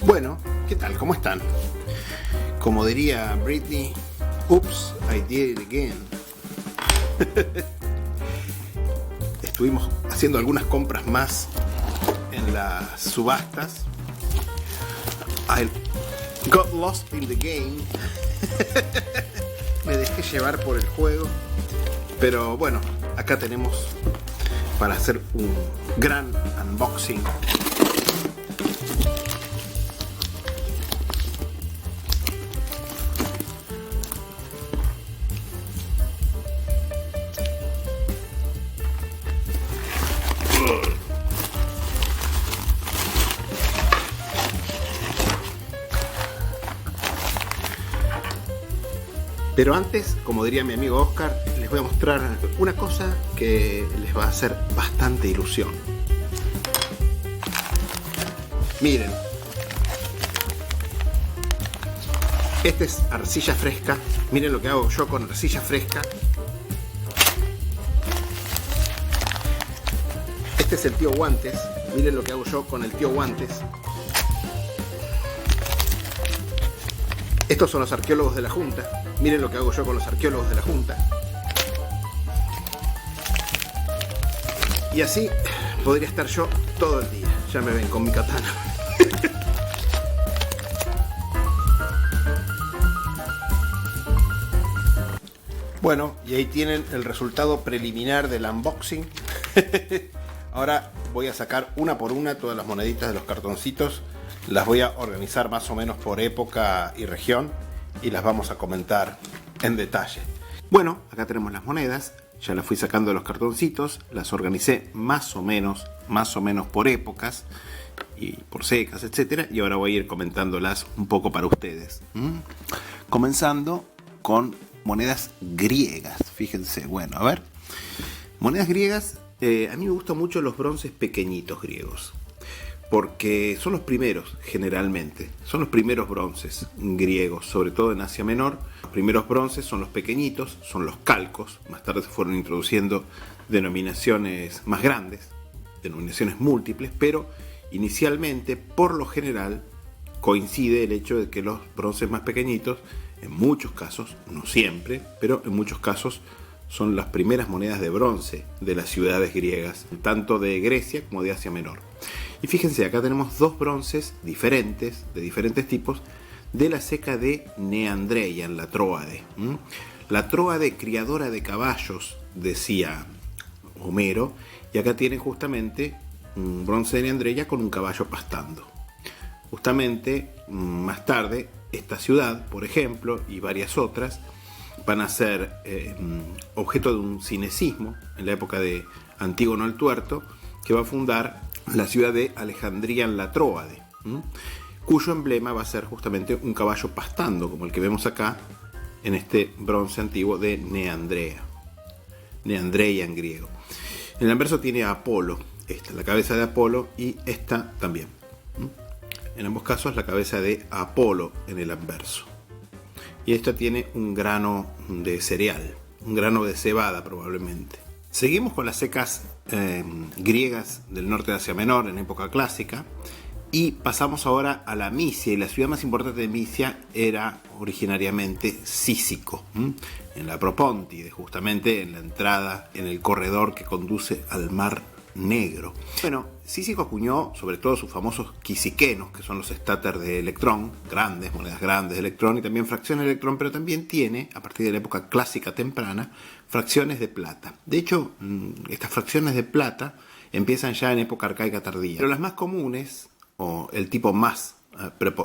Bueno, ¿qué tal? ¿Cómo están? Como diría Britney, oops, I did it again. Estuvimos haciendo algunas compras más en las subastas. I got lost in the game. Me dejé llevar por el juego. Pero bueno, acá tenemos para hacer un gran unboxing. Pero antes, como diría mi amigo Oscar, les voy a mostrar una cosa que les va a hacer bastante ilusión. Miren. Esta es arcilla fresca. Miren lo que hago yo con arcilla fresca. Este es el tío Guantes. Miren lo que hago yo con el tío Guantes. Estos son los arqueólogos de la Junta. Miren lo que hago yo con los arqueólogos de la Junta. Y así podría estar yo todo el día. Ya me ven con mi katana. Bueno, y ahí tienen el resultado preliminar del unboxing. Ahora voy a sacar una por una todas las moneditas de los cartoncitos. Las voy a organizar más o menos por época y región y las vamos a comentar en detalle. Bueno, acá tenemos las monedas. Ya las fui sacando de los cartoncitos. Las organicé más o menos por épocas y por secas, etcétera. Y ahora voy a ir comentándolas un poco para ustedes. Comenzando con monedas griegas. Fíjense, bueno, a ver. Monedas griegas. A mí me gustan mucho los bronces pequeñitos griegos. Porque son los primeros, generalmente. Son los primeros bronces griegos, sobre todo en Asia Menor. Los primeros bronces son los pequeñitos, son los calcos. Más tarde se fueron introduciendo denominaciones más grandes, denominaciones múltiples, pero inicialmente, por lo general, coincide el hecho de que los bronces más pequeñitos, en muchos casos, no siempre, pero en muchos casos, son las primeras monedas de bronce de las ciudades griegas, tanto de Grecia como de Asia Menor. Y fíjense, acá tenemos dos bronces diferentes, de diferentes tipos, de la ceca de Neandreia, en la Tróade. La Tróade criadora de caballos, decía Homero, y acá tienen justamente un bronce de Neandreia con un caballo pastando. Justamente, más tarde, esta ciudad, por ejemplo, y varias otras, van a ser objeto de un cinecismo en la época de Antígono el Tuerto, que va a fundar la ciudad de Alejandría en la Tróade, cuyo emblema va a ser justamente un caballo pastando, como el que vemos acá en este bronce antiguo de Neandreia en griego. En el anverso tiene a Apolo, esta, la cabeza de Apolo, y esta también. En ambos casos la cabeza de Apolo en el anverso. Y esta tiene un grano de cereal, un grano de cebada probablemente. Seguimos con las cecas griegas del norte de Asia Menor en época clásica y pasamos ahora a la Misia, y la ciudad más importante de Misia era originariamente Cícico, en la Propóntide, justamente en la entrada, en el corredor que conduce al Mar Negro. Bueno, Cícico acuñó sobre todo sus famosos quisiquenos, que son los estáter de electrón, grandes, monedas grandes de electrón y también fracciones de electrón, pero también tiene, a partir de la época clásica temprana, fracciones de plata. De hecho, estas fracciones de plata empiezan ya en época arcaica tardía, pero las más comunes, o el tipo más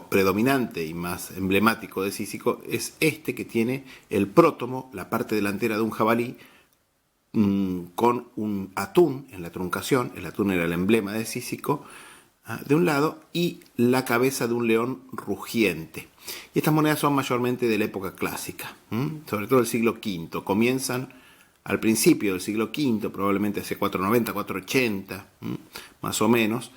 predominante y más emblemático de Cícico, es este que tiene el prótomo, la parte delantera de un jabalí, con un atún en la truncación. El atún era el emblema de Cícico, de un lado, y la cabeza de un león rugiente. Y estas monedas son mayormente de la época clásica, sobre todo del siglo V. Comienzan al principio del siglo V, probablemente hacia 490, 480, más o menos,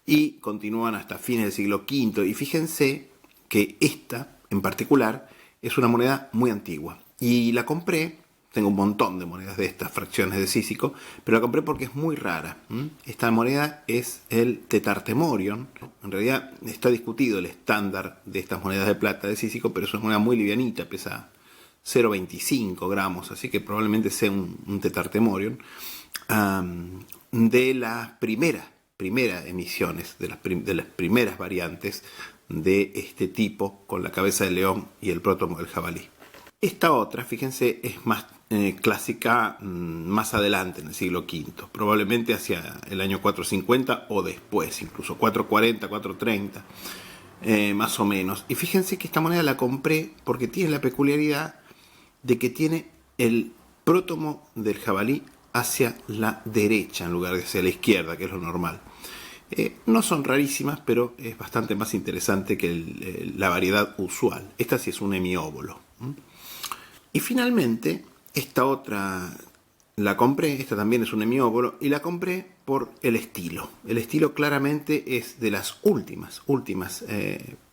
y continúan hasta fines del siglo V. Y fíjense que esta, en particular, es una moneda muy antigua. Y la compré tengo un montón de monedas de estas fracciones de Cícico, pero la compré porque es muy rara. Esta moneda es el Tetartemorion. En realidad está discutido el estándar de estas monedas de plata de Cícico, pero es una moneda muy livianita, pesa 0,25 gramos, así que probablemente sea un Tetartemorion. De las primeras emisiones, de las primeras variantes de este tipo, con la cabeza de león y el prótomo del jabalí. Esta otra, fíjense, es más clásica más adelante, en el siglo V, probablemente hacia el año 450 o después, incluso 440, 430, más o menos. Y fíjense que esta moneda la compré porque tiene la peculiaridad de que tiene el prótomo del jabalí hacia la derecha en lugar de hacia la izquierda, que es lo normal. No son rarísimas, pero es bastante más interesante que la variedad usual. Esta sí es un hemióbolo. Y finalmente, esta otra la compré, esta también es un hemióbolo, y la compré por el estilo. El estilo claramente es de las últimas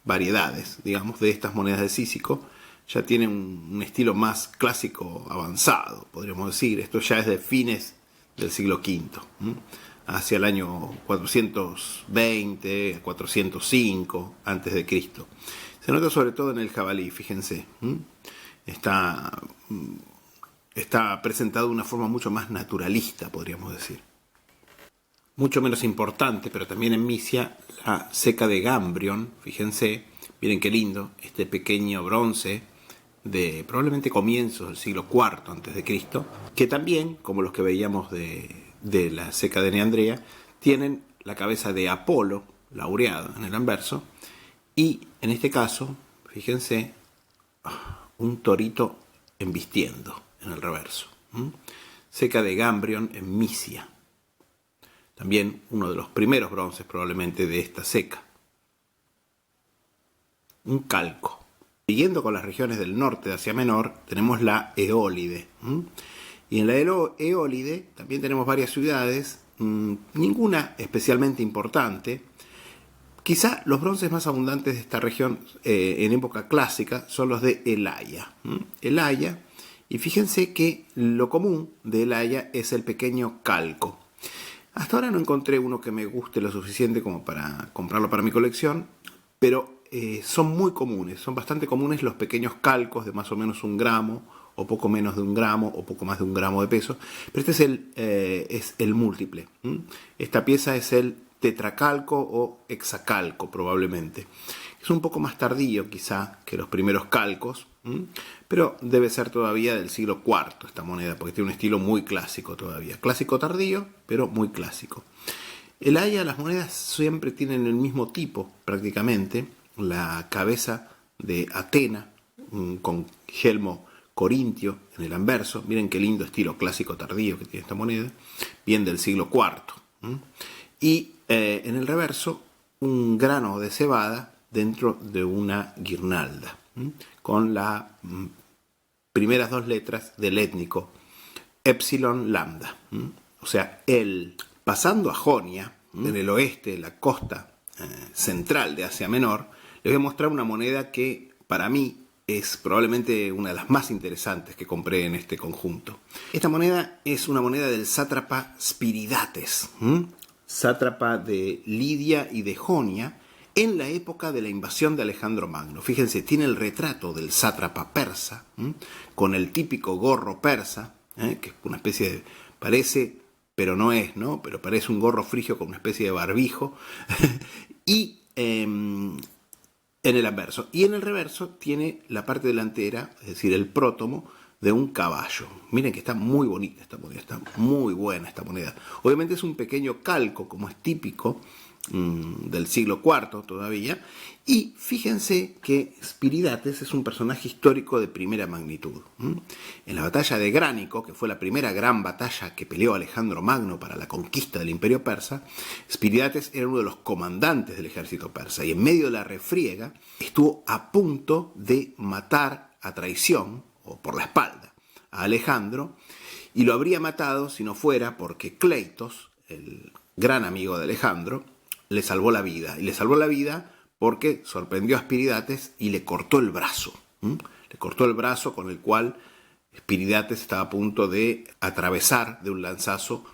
variedades, digamos, de estas monedas de Cícico. Ya tiene un estilo más clásico avanzado, podríamos decir. Esto ya es de fines del siglo V, hacia el año 420, 405 antes de Cristo. Se nota sobre todo en el jabalí, fíjense. Está presentado de una forma mucho más naturalista, podríamos decir. Mucho menos importante, pero también en Misia, la ceca de Gambrion. Fíjense, miren qué lindo, este pequeño bronce de probablemente comienzos del siglo IV antes de Cristo, que también, como los que veíamos de la ceca de Neandrea, tienen la cabeza de Apolo laureado en el anverso, y en este caso, fíjense, un torito embistiendo en el reverso. Ceca de Gambrion en Misia. También uno de los primeros bronces probablemente de esta ceca. Un calco. Siguiendo con las regiones del norte de Asia Menor, tenemos la Eólide. Y en la Eólide también tenemos varias ciudades, ninguna especialmente importante. Quizá los bronces más abundantes de esta región en época clásica son los de El Haya. El Haya, y fíjense que lo común de El Haya es el pequeño calco. Hasta ahora no encontré uno que me guste lo suficiente como para comprarlo para mi colección, pero son muy comunes, son bastante comunes los pequeños calcos de más o menos 1 gramo, o poco menos de 1 gramo, o poco más de 1 gramo de peso, pero este es el múltiple. Esta pieza es el tetracalco o hexacalco probablemente. Es un poco más tardío quizá que los primeros calcos, pero debe ser todavía del siglo IV esta moneda, porque tiene un estilo muy clásico todavía. Clásico tardío, pero muy clásico. El Haya, las monedas siempre tienen el mismo tipo prácticamente, la cabeza de Atena con yelmo corintio en el anverso. Miren qué lindo estilo clásico tardío que tiene esta moneda, bien del siglo IV. Y en el reverso un grano de cebada dentro de una guirnalda, con las primeras 2 letras del étnico Epsilon Lambda. O sea, pasando a Jonia, en el oeste, la costa central de Asia Menor, les voy a mostrar una moneda que para mí es probablemente una de las más interesantes que compré en este conjunto. Esta moneda es una moneda del sátrapa Spiridates, sátrapa de Lidia y de Jonia, en la época de la invasión de Alejandro Magno. Fíjense, tiene el retrato del sátrapa persa, con el típico gorro persa, que es una especie de, parece, pero no es, ¿no? Pero parece un gorro frigio con una especie de barbijo, y en el anverso. Y en el reverso tiene la parte delantera, es decir, el prótomo de un caballo. Miren que está muy bonita esta moneda, está muy buena esta moneda. Obviamente es un pequeño calco, como es típico del siglo IV todavía. Y fíjense que Spiridates es un personaje histórico de primera magnitud. En la batalla de Gránico, que fue la primera gran batalla que peleó Alejandro Magno para la conquista del imperio persa, Spiridates era uno de los comandantes del ejército persa, y en medio de la refriega estuvo a punto de matar a traición, o por la espalda, a Alejandro, y lo habría matado si no fuera porque Cleitos, el gran amigo de Alejandro, le salvó la vida. Y le salvó la vida porque sorprendió a Spiridates y le cortó el brazo. Le cortó el brazo con el cual Spiridates estaba a punto de atravesar de un lanzazo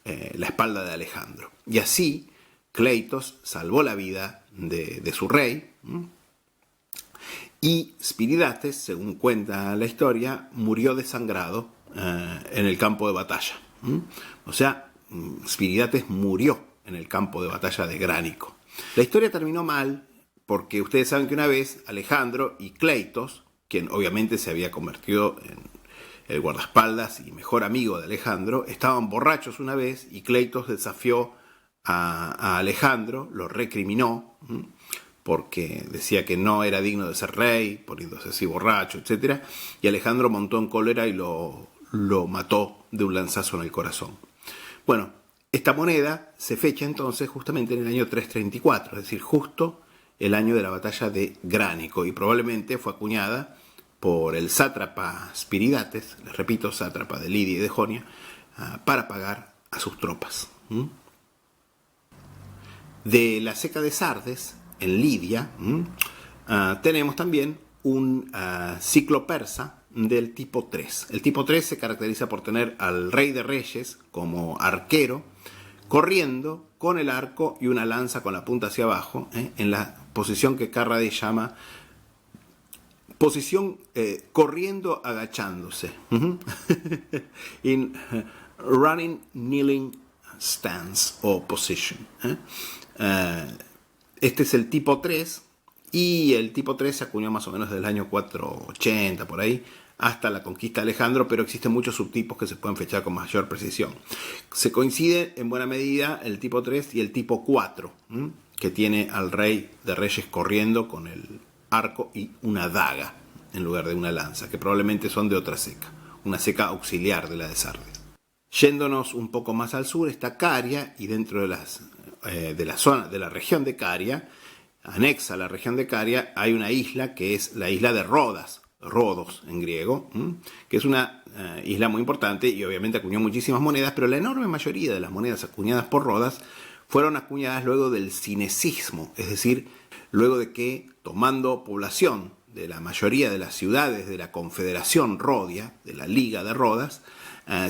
la espalda de Alejandro. Y así Kleitos salvó la vida de su rey. Y Spiridates, según cuenta la historia, murió desangrado en el campo de batalla. O sea, Spiridates murió en el campo de batalla de Gránico. La historia terminó mal porque ustedes saben que una vez Alejandro y Kleitos, quien obviamente se había convertido en el guardaespaldas y mejor amigo de Alejandro, estaban borrachos una vez y Kleitos desafió a Alejandro, lo recriminó porque decía que no era digno de ser rey, poniéndose así borracho, etc. Y Alejandro montó en cólera y lo mató de un lanzazo en el corazón. Bueno, esta moneda se fecha entonces justamente en el año 334, es decir, justo el año de la batalla de Gránico, y probablemente fue acuñada por el sátrapa Spiridates, les repito, sátrapa de Lidia y de Jonia, para pagar a sus tropas. De la ceca de Sardes, en Lidia, tenemos también un ciclo persa del tipo 3. El tipo 3 se caracteriza por tener al rey de reyes como arquero, corriendo con el arco y una lanza con la punta hacia abajo, en la posición que Carrady llama posición corriendo agachándose. In running kneeling stance o position. Este es el tipo 3 y el tipo 3 se acuñó más o menos desde el año 480 por ahí hasta la conquista de Alejandro, pero existen muchos subtipos que se pueden fechar con mayor precisión. Se coincide en buena medida el tipo 3 y el tipo 4, que tiene al rey de reyes corriendo con el arco y una daga en lugar de una lanza, que probablemente son de otra ceca, una ceca auxiliar de la de Sardes. Yéndonos un poco más al sur está Caria, y dentro de la zona de la región de Caria, anexa a la región de Caria, hay una isla que es la isla de Rodas, Rodos en griego, que es una isla muy importante y obviamente acuñó muchísimas monedas, pero la enorme mayoría de las monedas acuñadas por Rodas fueron acuñadas luego del cinecismo, es decir, luego de que, tomando población de la mayoría de las ciudades de la Confederación Rodia, de la Liga de Rodas,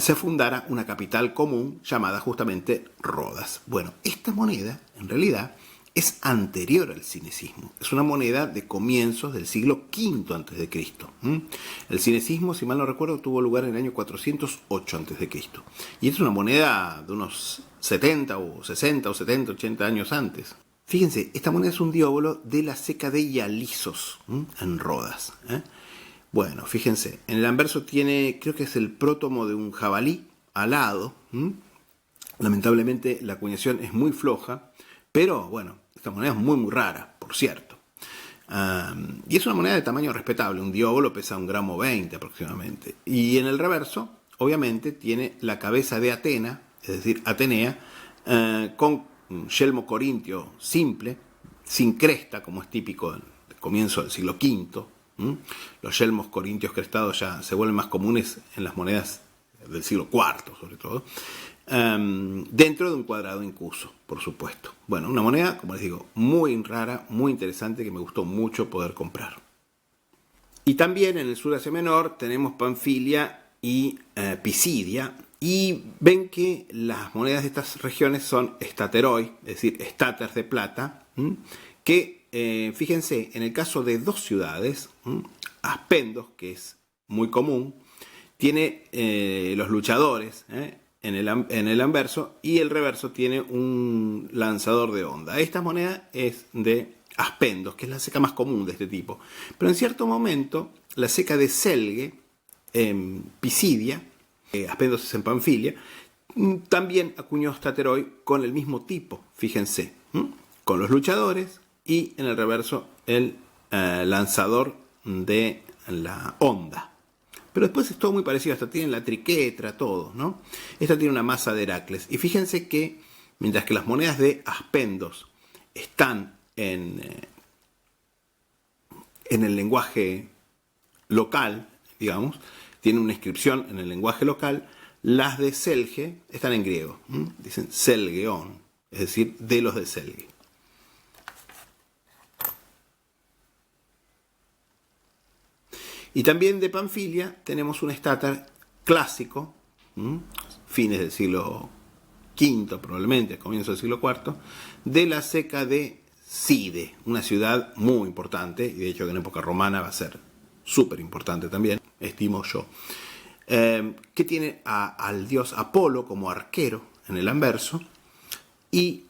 se fundara una capital común llamada justamente Rodas. Bueno, esta moneda en realidad es anterior al cinecismo. Es una moneda de comienzos del siglo V a.C. El cinecismo, si mal no recuerdo, tuvo lugar en el año 408 a.C. Y es una moneda de unos 70 o 60 o 70, 80 años antes. Fíjense, esta moneda es un dióbolo de la ceca de Ialisos, en Rodas. Bueno, fíjense, en el anverso tiene, creo que es el prótomo de un jabalí alado. Lamentablemente la acuñación es muy floja, pero bueno, esta moneda es muy rara, por cierto. Y es una moneda de tamaño respetable, un dióbolo pesa 1,20 gramos aproximadamente. Y en el reverso, obviamente, tiene la cabeza de Atena, es decir, Atenea, con un yelmo corintio simple, sin cresta, como es típico del comienzo del siglo V. Los yelmos corintios crestados ya se vuelven más comunes en las monedas del siglo IV, sobre todo. Dentro de un cuadrado incuso, por supuesto. Bueno, una moneda, como les digo, muy rara, muy interesante, que me gustó mucho poder comprar. Y también en el sur Asia Menor tenemos Panfilia y Pisidia, y ven que las monedas de estas regiones son stateroi, es decir, staters de plata, que, fíjense, en el caso de dos ciudades, Aspendos, que es muy común, tiene los luchadores, en el anverso, y el reverso tiene un lanzador de onda. Esta moneda es de Aspendos, que es la ceca más común de este tipo. Pero en cierto momento, la ceca de Selge, en Pisidia, Aspendos es en Panfilia, también acuñó stateroi con el mismo tipo, fíjense, con los luchadores y en el reverso el lanzador de la onda. Pero después es todo muy parecido, hasta tienen la triquetra, todo, ¿no? Esta tiene una masa de Heracles. Y fíjense que, mientras que las monedas de Aspendos están en el lenguaje local, digamos, tienen una inscripción en el lenguaje local, las de Selge están en griego. Dicen Selgeon, es decir, de los de Selge. Y también de Panfilia tenemos un estáter clásico, fines del siglo V probablemente, comienzo del siglo IV, de la ceca de Side, una ciudad muy importante, y de hecho que en época romana va a ser súper importante también, estimo yo, que tiene al dios Apolo como arquero en el anverso y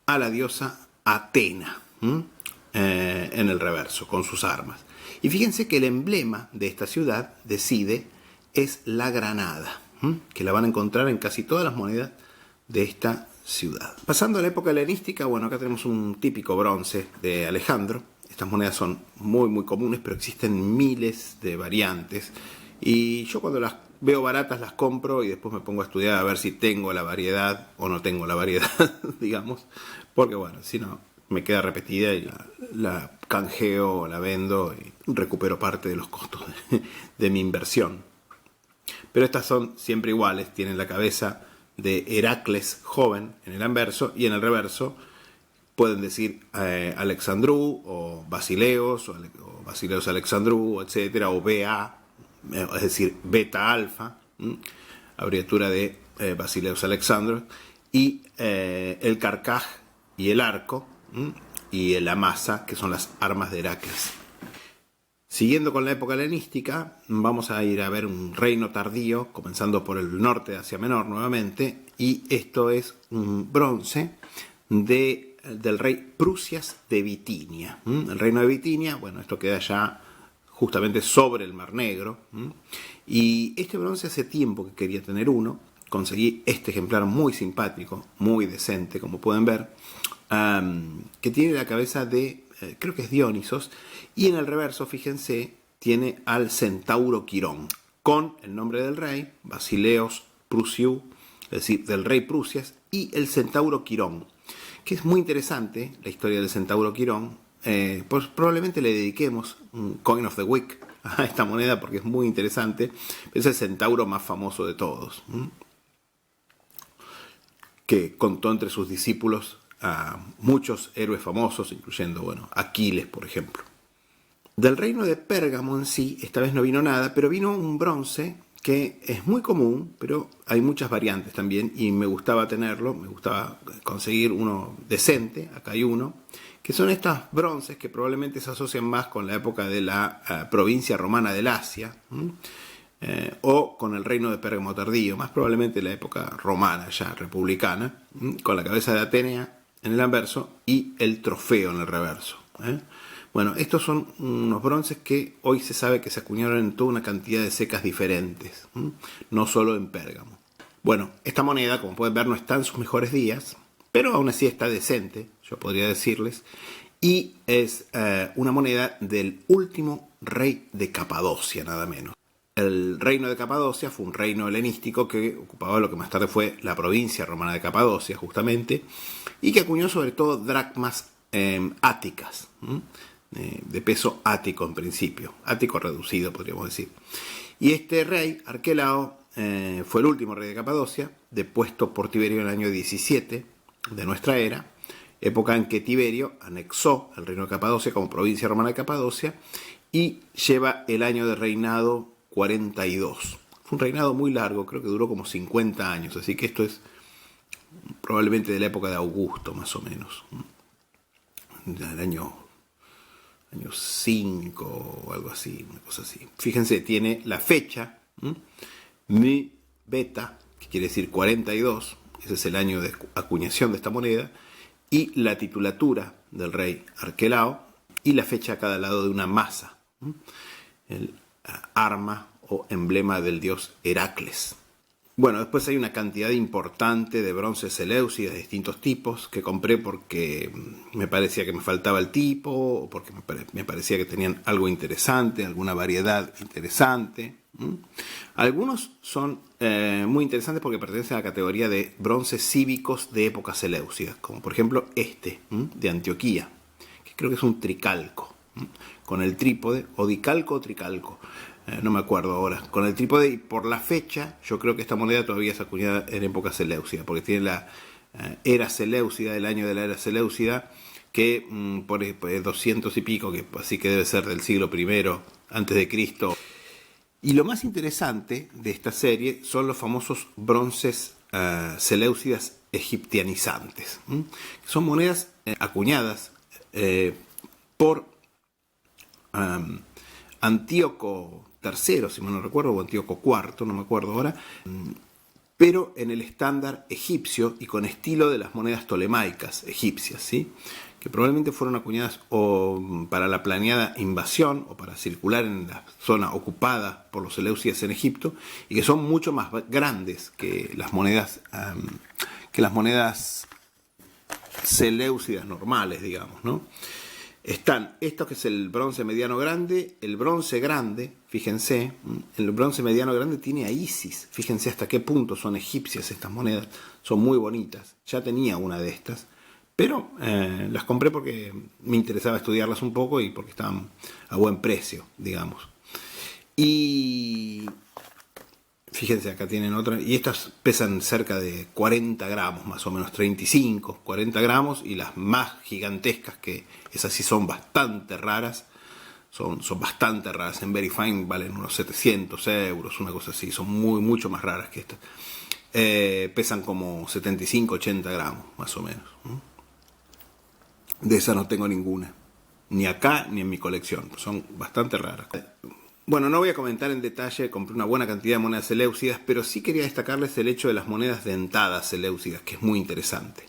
a la diosa Atena en el reverso, con sus armas. Y fíjense que el emblema de esta ciudad, de Side, es la granada, que la van a encontrar en casi todas las monedas de esta ciudad. Pasando a la época helenística, bueno, acá tenemos un típico bronce de Alejandro. Estas monedas son muy comunes, pero existen miles de variantes. Y yo cuando las veo baratas las compro y después me pongo a estudiar a ver si tengo la variedad o no tengo la variedad, digamos. Porque bueno, si no, me queda repetida y la canjeo, la vendo y recupero parte de los costos de mi inversión. Pero estas son siempre iguales, tienen la cabeza de Heracles joven en el anverso y en el reverso pueden decir Alexandrú o Basileos o Basileos Alexandrú, etcétera, o BA, es decir, beta alfa, abreviatura de Basileos Alexandros, y el carcaj y el arco y la masa, que son las armas de Heracles. Siguiendo con la época helenística, vamos a ir a ver un reino tardío, comenzando por el norte de Asia Menor nuevamente, y esto es un bronce del rey Prusias de Bitinia. El reino de Bitinia, bueno, esto queda ya justamente sobre el Mar Negro, y este bronce hace tiempo que quería tener uno, conseguí este ejemplar muy simpático, muy decente, como pueden ver, que tiene la cabeza de, creo que es Dionisos, y en el reverso, fíjense, tiene al centauro Quirón, con el nombre del rey, Basileos Prusiu, es decir, del rey Prusias, y el centauro Quirón, que es muy interesante, la historia del centauro Quirón. Pues probablemente le dediquemos un Coin of the Week a esta moneda porque es muy interesante. Es el centauro más famoso de todos, que contó entre sus discípulos a muchos héroes famosos, incluyendo, bueno, Aquiles, por ejemplo. Del reino de Pérgamo en sí, esta vez no vino nada, pero vino un bronce que es muy común, pero hay muchas variantes también, y me gustaba tenerlo, me gustaba conseguir uno decente, acá hay uno, que son estos bronces que probablemente se asocian más con la época de la provincia romana del Asia, o con el reino de Pérgamo tardío, más probablemente la época romana ya, republicana, con la cabeza de Atenea en el anverso y el trofeo en el reverso. Bueno, estos son unos bronces que hoy se sabe que se acuñaron en toda una cantidad de secas diferentes, no solo en Pérgamo. Bueno, esta moneda, como pueden ver, no está en sus mejores días, pero aún así está decente, yo podría decirles, y es una moneda del último rey de Capadocia, nada menos. El reino de Capadocia fue un reino helenístico que ocupaba lo que más tarde fue la provincia romana de Capadocia, justamente, y que acuñó sobre todo dracmas áticas, de peso ático en principio, ático reducido podríamos decir. Y este rey, Arquelao, fue el último rey de Capadocia, depuesto por Tiberio en el año 17 de nuestra era, época en que Tiberio anexó el reino de Capadocia como provincia romana de Capadocia y lleva el año de reinado 42. Fue un reinado muy largo, creo que duró como 50 años, así que esto es probablemente de la época de Augusto, más o menos, del año 5 o algo así, una cosa así. Fíjense, tiene la fecha, mi beta, que quiere decir 42, ese es el año de acuñación de esta moneda, y la titulatura del rey Arquelao, y la fecha a cada lado de una masa, el arma o emblema del dios Heracles. Bueno, después hay una cantidad importante de bronces seleucidas de distintos tipos que compré porque me parecía que me faltaba el tipo, o porque me parecía que tenían algo interesante, alguna variedad interesante. Algunos son muy interesantes porque pertenecen a la categoría de bronces cívicos de época seleucida, como por ejemplo este, de Antioquía, que creo que es un tricalco, con el trípode, o dicalco o tricalco. No me acuerdo ahora, con el trípode, y por la fecha yo creo que esta moneda todavía es acuñada en época seleucida, porque tiene la era seleucida, el año de la era seleucida, que por 200 y pico, que así que debe ser del siglo I antes de Cristo. Y lo más interesante de esta serie son los famosos bronces seleucidas egiptianizantes. Son monedas acuñadas por Antíoco III, si mal no recuerdo, o Antíoco IV, no me acuerdo ahora, pero en el estándar egipcio y con estilo de las monedas tolemaicas egipcias, ¿sí? Que probablemente fueron acuñadas o para la planeada invasión o para circular en la zona ocupada por los seleucidas en Egipto, y que son mucho más grandes que las monedas seleucidas normales, digamos, ¿no? Están estos, que es el bronce mediano grande, el bronce grande, fíjense, el bronce mediano grande tiene a Isis, fíjense hasta qué punto son egipcias estas monedas, son muy bonitas. Ya tenía una de estas, pero las compré porque me interesaba estudiarlas un poco y porque estaban a buen precio, digamos. Y fíjense, acá tienen otra, y estas pesan cerca de 40 gramos, más o menos 35, 40 gramos, y las más gigantescas, que esas sí son bastante raras, son bastante raras, en Very Fine valen unos 700 euros, una cosa así, son mucho más raras que estas. Pesan como 75, 80 gramos, más o menos. De esas no tengo ninguna, ni acá ni en mi colección, son bastante raras. Bueno, no voy a comentar en detalle, compré una buena cantidad de monedas seleucidas, pero sí quería destacarles el hecho de las monedas dentadas seleucidas, que es muy interesante.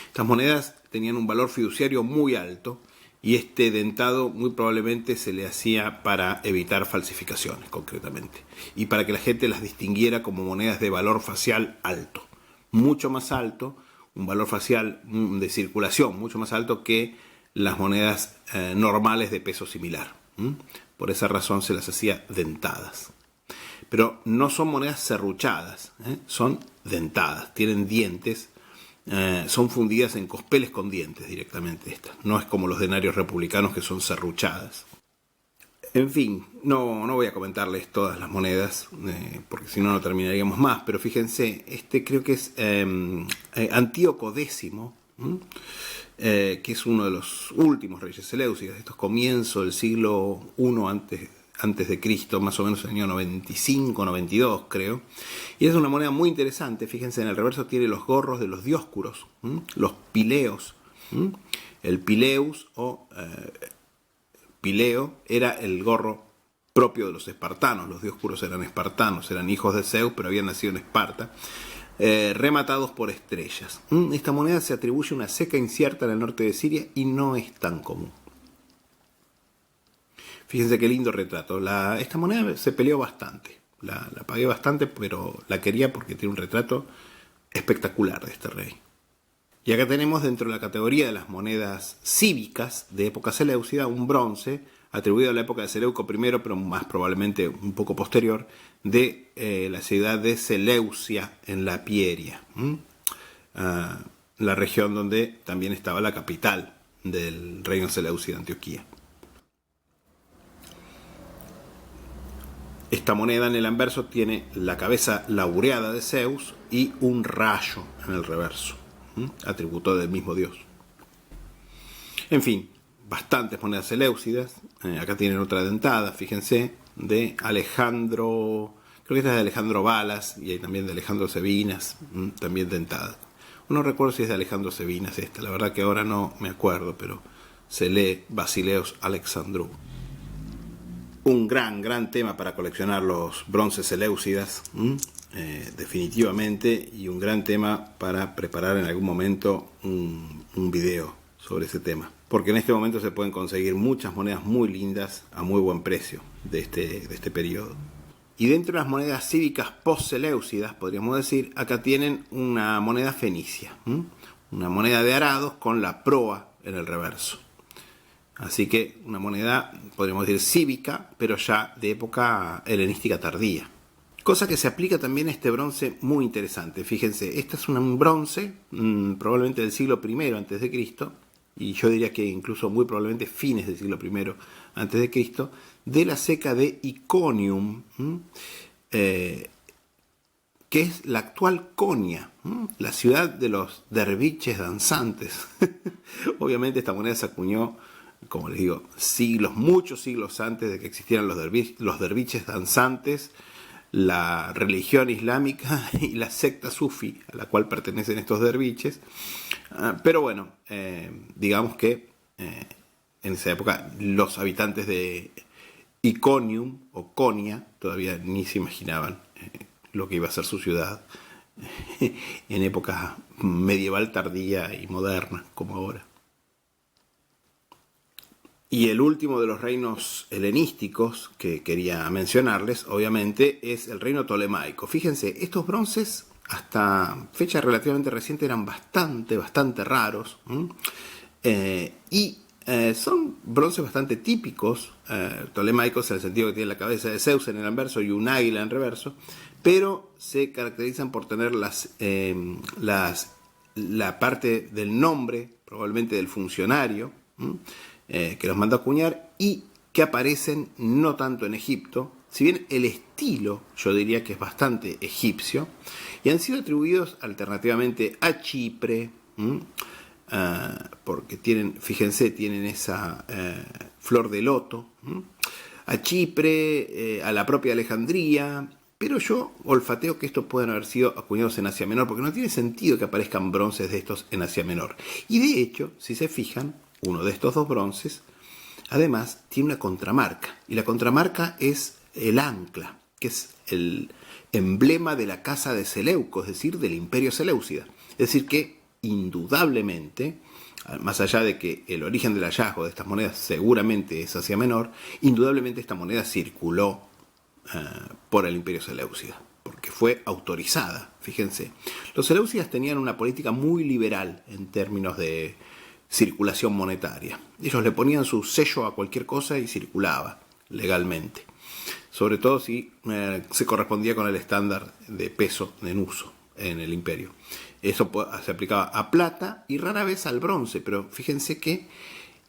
Estas monedas tenían un valor fiduciario muy alto, y este dentado muy probablemente se le hacía para evitar falsificaciones, concretamente, y para que la gente las distinguiera como monedas de valor facial alto, mucho más alto, un valor facial de circulación mucho más alto que las monedas normales de peso similar. Por esa razón se las hacía dentadas. Pero no son monedas serruchadas, son dentadas, tienen dientes, son fundidas en cospeles con dientes directamente estas. No es como los denarios republicanos, que son serruchadas. En fin, no voy a comentarles todas las monedas, porque si no, no terminaríamos más. Pero fíjense, este creo que es Antíoco X, que es uno de los últimos reyes seleucidas. Esto es comienzo del siglo I antes de Cristo, más o menos en el año 95, 92 creo. Y es una moneda muy interesante. Fíjense, en el reverso tiene los gorros de los dioscuros, los pileos. El pileus o pileo era el gorro propio de los espartanos. Los dioscuros eran espartanos, eran hijos de Zeus, pero habían nacido en Esparta. Rematados por estrellas. Esta moneda se atribuye a una seca incierta en el norte de Siria y no es tan común. Fíjense qué lindo retrato. Esta moneda se peleó bastante. La pagué bastante, pero la quería porque tiene un retrato espectacular de este rey. Y acá tenemos, dentro de la categoría de las monedas cívicas de época seleucida, un bronce atribuido a la época de Seleuco I, pero más probablemente un poco posterior, de la ciudad de Seleucia en la Pieria, la región donde también estaba la capital del reino seleucida, Antioquía. Esta moneda en el anverso tiene la cabeza laureada de Zeus y un rayo en el reverso, atributo del mismo dios. En fin, bastantes monedas seleucidas. Acá tienen otra dentada, fíjense, de Alejandro, creo que esta es de Alejandro Balas, y hay también de Alejandro Sevinas, también dentada. No recuerdo si es de Alejandro Sevinas esta, la verdad que ahora no me acuerdo, pero se lee Basileos Alexandrou. Un gran tema para coleccionar los bronces seleucidas, definitivamente, y un gran tema para preparar en algún momento un video sobre ese tema, porque en este momento se pueden conseguir muchas monedas muy lindas a muy buen precio de este periodo. Y dentro de las monedas cívicas post-seleucidas, podríamos decir, acá tienen una moneda fenicia, una moneda de arados con la proa en el reverso. Así que una moneda, podríamos decir, cívica, pero ya de época helenística tardía. Cosa que se aplica también a este bronce muy interesante. Fíjense, este es un bronce, probablemente del siglo I antes de Cristo, y yo diría que incluso muy probablemente fines del siglo I antes de Cristo, de la ceca de Iconium, que es la actual Konya, la ciudad de los derviches danzantes. Obviamente esta moneda se acuñó, como les digo, muchos siglos antes de que existieran los derviches danzantes, la religión islámica y la secta sufi a la cual pertenecen estos derviches. Pero bueno, digamos que en esa época los habitantes de Iconium o Konya todavía ni se imaginaban lo que iba a ser su ciudad en época medieval tardía y moderna como ahora. Y el último de los reinos helenísticos que quería mencionarles, obviamente, es el reino tolemaico. Fíjense, estos bronces hasta fecha relativamente reciente eran bastante raros, son bronces bastante típicos, tolemaicos en el sentido que tienen la cabeza de Zeus en el anverso y un águila en reverso, pero se caracterizan por tener la parte del nombre, probablemente del funcionario, que los mandó a acuñar, y que aparecen no tanto en Egipto, si bien el estilo yo diría que es bastante egipcio, y han sido atribuidos alternativamente a Chipre, porque fíjense, tienen esa flor de loto, a Chipre, a la propia Alejandría, pero yo olfateo que estos pueden haber sido acuñados en Asia Menor, porque no tiene sentido que aparezcan bronces de estos en Asia Menor. Y de hecho, si se fijan, uno de estos dos bronces, además, tiene una contramarca. Y la contramarca es el ancla, que es el emblema de la casa de Seleuco, es decir, del Imperio Seleucida. Es decir, que indudablemente, más allá de que el origen del hallazgo de estas monedas seguramente es Asia Menor, indudablemente esta moneda circuló por el Imperio Seleucida, porque fue autorizada. Fíjense, los seleucidas tenían una política muy liberal en términos de circulación monetaria. Ellos le ponían su sello a cualquier cosa y circulaba legalmente, sobre todo si se correspondía con el estándar de peso en uso en el imperio. Eso se aplicaba a plata y rara vez al bronce, pero fíjense que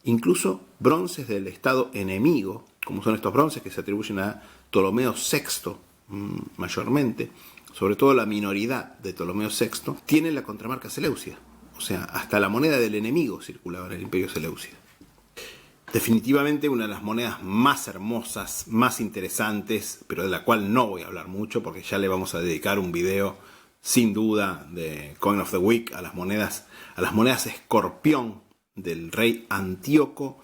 incluso bronces del estado enemigo, como son estos bronces que se atribuyen a Ptolomeo VI mayormente, sobre todo la minoridad de Ptolomeo VI, tienen la contramarca seleucida. O sea, hasta la moneda del enemigo circulaba en el Imperio Seleucida. Definitivamente una de las monedas más hermosas, más interesantes, pero de la cual no voy a hablar mucho porque ya le vamos a dedicar un video sin duda de Coin of the Week a las monedas escorpión del rey Antíoco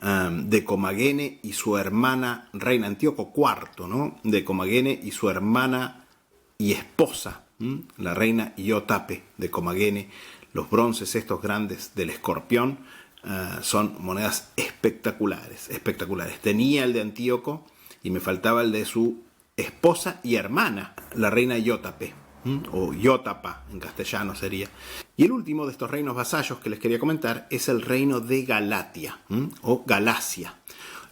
de Comagene y su hermana, reina Antíoco IV, ¿no? De Comagene y su hermana y esposa, la reina Iotape de Comagene. Los bronces estos grandes del escorpión son monedas espectaculares. Tenía el de Antíoco y me faltaba el de su esposa y hermana, la reina Iotape, o Iotapa en castellano sería. Y el último de estos reinos vasallos que les quería comentar es el reino de Galatia, o Galacia,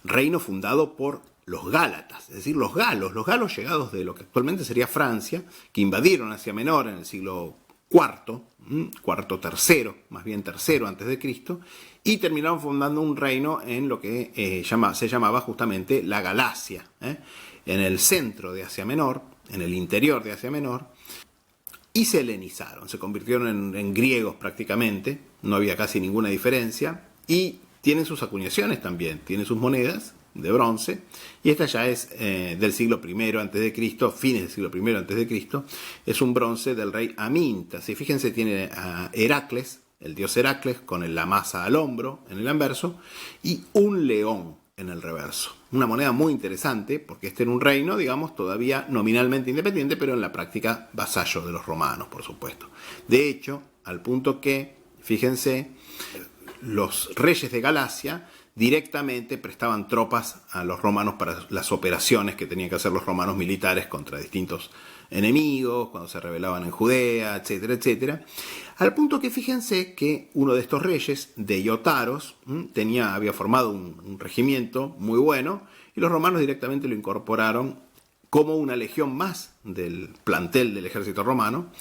reino fundado por los gálatas, es decir, los galos llegados de lo que actualmente sería Francia, que invadieron Asia Menor en el siglo tercero, más bien tercero antes de Cristo, y terminaron fundando un reino en lo que se llamaba justamente la Galacia, en el centro de Asia Menor, en el interior de Asia Menor, y se helenizaron, se convirtieron en griegos prácticamente, no había casi ninguna diferencia, y tienen sus acuñaciones también, tienen sus monedas de bronce, y esta ya es del siglo I antes de Cristo, fines del siglo I antes de Cristo, es un bronce del rey Amintas, y fíjense, tiene a Heracles, el dios Heracles, con la masa al hombro en el anverso, y un león en el reverso. Una moneda muy interesante, porque este era un reino, digamos, todavía nominalmente independiente, pero en la práctica vasallo de los romanos, por supuesto. De hecho, al punto que, fíjense, los reyes de Galacia directamente prestaban tropas a los romanos para las operaciones que tenían que hacer los romanos militares contra distintos enemigos, cuando se rebelaban en Judea, etcétera, etcétera. Al punto que fíjense que uno de estos reyes, de Iotaros, había formado un regimiento muy bueno, y los romanos directamente lo incorporaron como una legión más del plantel del ejército romano,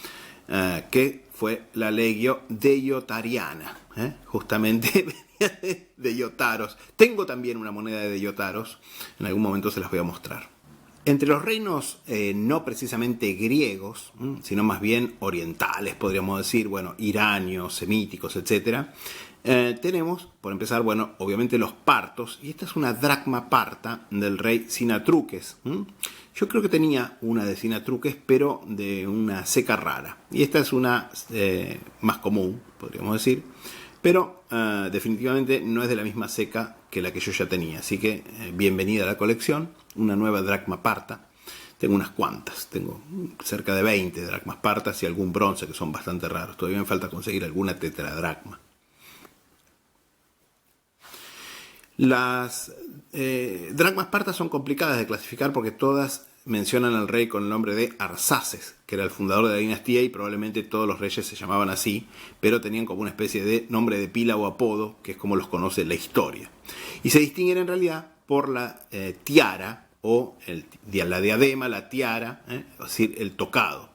que fue la Legio Deiotariana, justamente de Iotaros. Tengo también una moneda de Iotaros, en algún momento se las voy a mostrar. Entre los reinos no precisamente griegos, sino más bien orientales, podríamos decir, bueno, iranios, semíticos, etc., tenemos, por empezar, bueno, obviamente los partos, y esta es una dracma parta del rey Sinatruques. Yo creo que tenía una de Sinatruques, pero de una ceca rara, y esta es una más común, podríamos decir, pero definitivamente no es de la misma ceca que la que yo ya tenía, así que bienvenida a la colección, una nueva dracma parta. Tengo unas cuantas, tengo cerca de 20 dracmas partas y algún bronce que son bastante raros, todavía me falta conseguir alguna tetradracma. Las dracmas partas son complicadas de clasificar porque todas mencionan al rey con el nombre de Arsaces, que era el fundador de la dinastía, y probablemente todos los reyes se llamaban así, pero tenían como una especie de nombre de pila o apodo, que es como los conoce la historia. Y se distinguen en realidad por la tiara, o la diadema, la tiara, es decir, el tocado.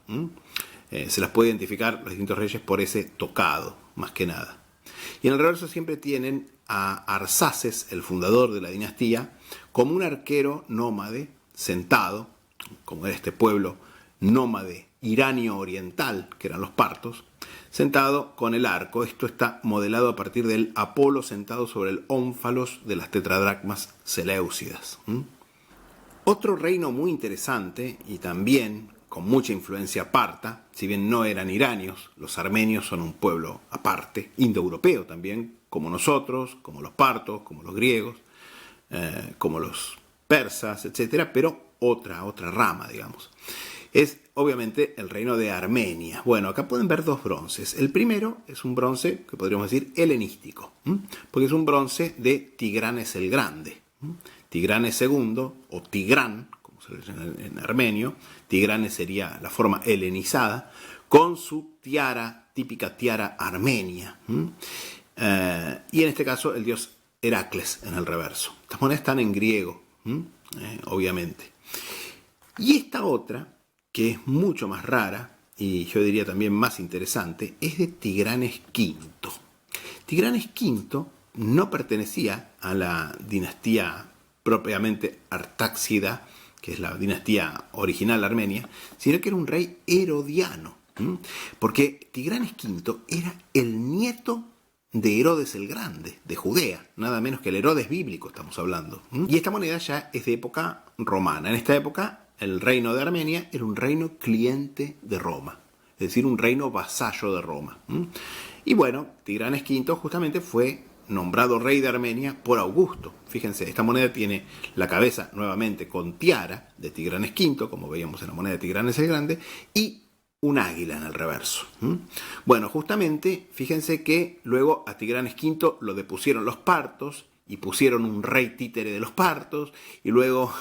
Se las puede identificar los distintos reyes por ese tocado, más que nada. Y en el reverso siempre tienen a Arsaces, el fundador de la dinastía, como un arquero nómade sentado, como era este pueblo nómade iranio oriental, que eran los partos, sentado con el arco. Esto está modelado a partir del Apolo sentado sobre el ónfalos de las tetradracmas seleucidas. Otro reino muy interesante y también con mucha influencia parta, si bien no eran iranios, los armenios son un pueblo aparte, indoeuropeo también, como nosotros, como los partos, como los griegos, como los persas, etcétera, pero otra rama, digamos. Es obviamente el reino de Armenia. Bueno, acá pueden ver dos bronces. El primero es un bronce que podríamos decir helenístico, porque es un bronce de Tigranes el Grande. Tigranes II, o Tigrán, como se le dice en armenio, Tigranes sería la forma helenizada, con su tiara, típica tiara armenia. Y en este caso el dios Heracles en el reverso. Estas monedas están en griego, obviamente. Y esta otra, que es mucho más rara, y yo diría también más interesante, es de Tigranes V. Tigranes V no pertenecía a la dinastía propiamente artáxida, que es la dinastía original armenia, sino que era un rey herodiano, porque Tigranes V era el nieto de Herodes el Grande, de Judea, nada menos que el Herodes bíblico estamos hablando. Y esta moneda ya es de época romana. En esta época el reino de Armenia era un reino cliente de Roma, es decir, un reino vasallo de Roma. Y bueno, Tigranes V justamente fue nombrado rey de Armenia por Augusto. Fíjense, esta moneda tiene la cabeza nuevamente con tiara de Tigranes V, como veíamos en la moneda de Tigranes el Grande, y un águila en el reverso. Bueno, justamente, fíjense que luego a Tigranes V lo depusieron los partos y pusieron un rey títere de los partos, y luego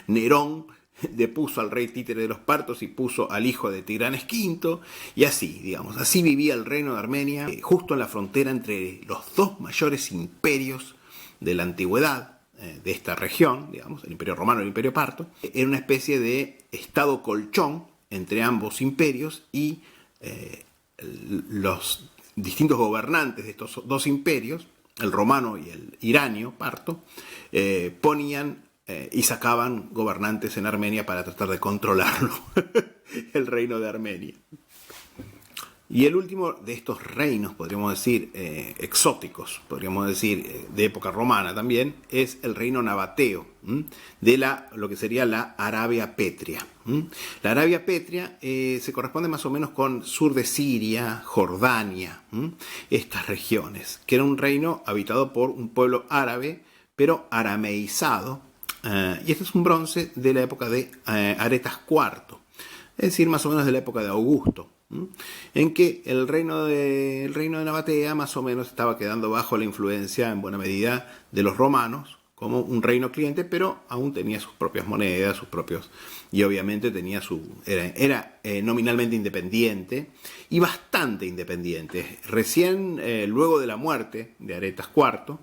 Nerón depuso al rey títere de los partos y puso al hijo de Tigranes V, y así, digamos, así vivía el reino de Armenia, justo en la frontera entre los dos mayores imperios de la antigüedad de esta región, digamos, el imperio romano y el imperio parto. Era una especie de estado colchón entre ambos imperios, y los distintos gobernantes de estos dos imperios, el romano y el iranio parto, ponían y sacaban gobernantes en Armenia para tratar de controlarlo, el reino de Armenia. Y el último de estos reinos, podríamos decir, exóticos, podríamos decir, de época romana también, es el reino nabateo, de lo que sería la Arabia Pétrea. La Arabia Pétrea se corresponde más o menos con sur de Siria, Jordania, estas regiones, que era un reino habitado por un pueblo árabe, pero arameizado. Y este es un bronce de la época de Aretas IV, es decir, más o menos de la época de Augusto, en que el reino de Nabatea más o menos estaba quedando bajo la influencia en buena medida de los romanos, como un reino cliente, pero aún tenía sus propias monedas, y obviamente tenía era nominalmente independiente, y bastante independiente. Recién luego de la muerte de Aretas IV,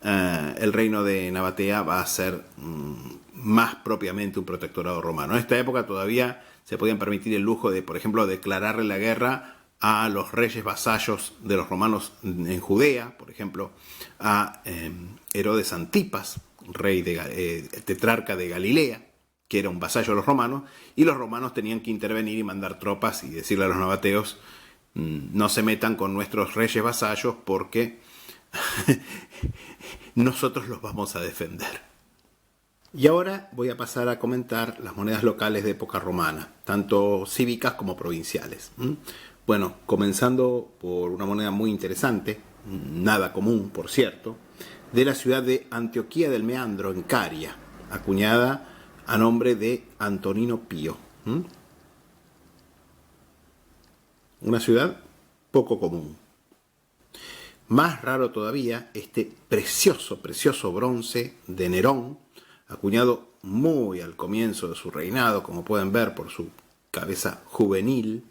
el reino de Nabatea va a ser más propiamente un protectorado romano. En esta época todavía se podían permitir el lujo de, por ejemplo, declararle la guerra a los reyes vasallos de los romanos en Judea, por ejemplo, a Herodes Antipas, rey tetrarca de Galilea, que era un vasallo de los romanos, y los romanos tenían que intervenir y mandar tropas y decirle a los nabateos, no se metan con nuestros reyes vasallos porque nosotros los vamos a defender. Y ahora voy a pasar a comentar las monedas locales de época romana, tanto cívicas como provinciales. Bueno, comenzando por una moneda muy interesante, nada común, por cierto, de la ciudad de Antioquía del Meandro, en Caria, acuñada a nombre de Antonino Pío. Una ciudad poco común. Más raro todavía, este precioso, precioso bronce de Nerón, acuñado muy al comienzo de su reinado, como pueden ver por su cabeza juvenil,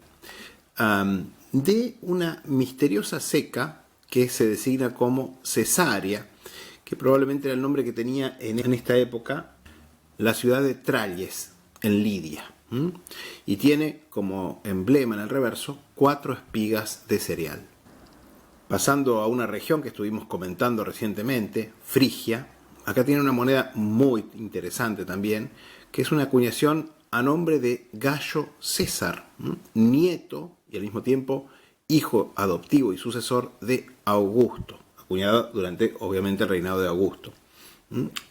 de una misteriosa ceca que se designa como Cesárea, que probablemente era el nombre que tenía en esta época la ciudad de Tralles, en Lidia. Y tiene como emblema en el reverso 4 espigas de cereal. Pasando a una región que estuvimos comentando recientemente, Frigia, acá tiene una moneda muy interesante también, que es una acuñación a nombre de Gayo César, nieto y al mismo tiempo hijo adoptivo y sucesor de Augusto, acuñada durante obviamente el reinado de Augusto.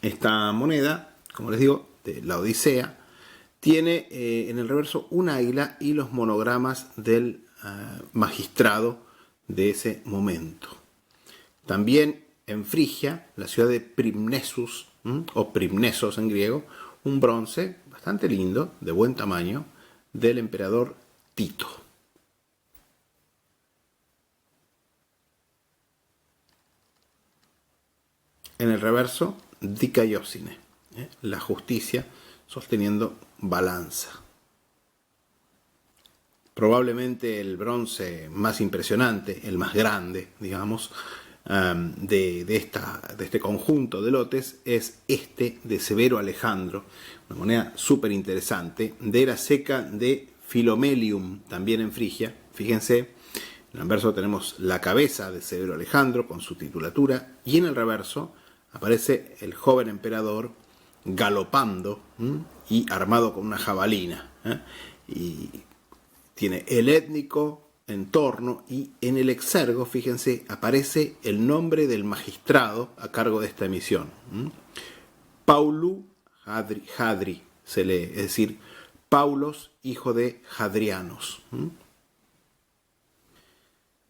Esta moneda, como les digo, de la Odisea, tiene en el reverso un águila y los monogramas del magistrado de ese momento. También en Frigia, la ciudad de Prymnesus, o Prymnesos en griego, un bronce bastante lindo, de buen tamaño, del emperador Tito. En el reverso, Dikaiosine, la justicia sosteniendo balanza. Probablemente el bronce más impresionante, el más grande, digamos, de este conjunto de lotes es este de Severo Alejandro, una moneda súper interesante, de la ceca de Philomelium, también en Frigia. Fíjense, en el verso tenemos la cabeza de Severo Alejandro con su titulatura, y en el reverso aparece el joven emperador galopando y armado con una jabalina. Y tiene el étnico en torno, y en el exergo, fíjense, aparece el nombre del magistrado a cargo de esta misión. Paulu Hadri se lee, es decir, Paulos, hijo de Hadrianos.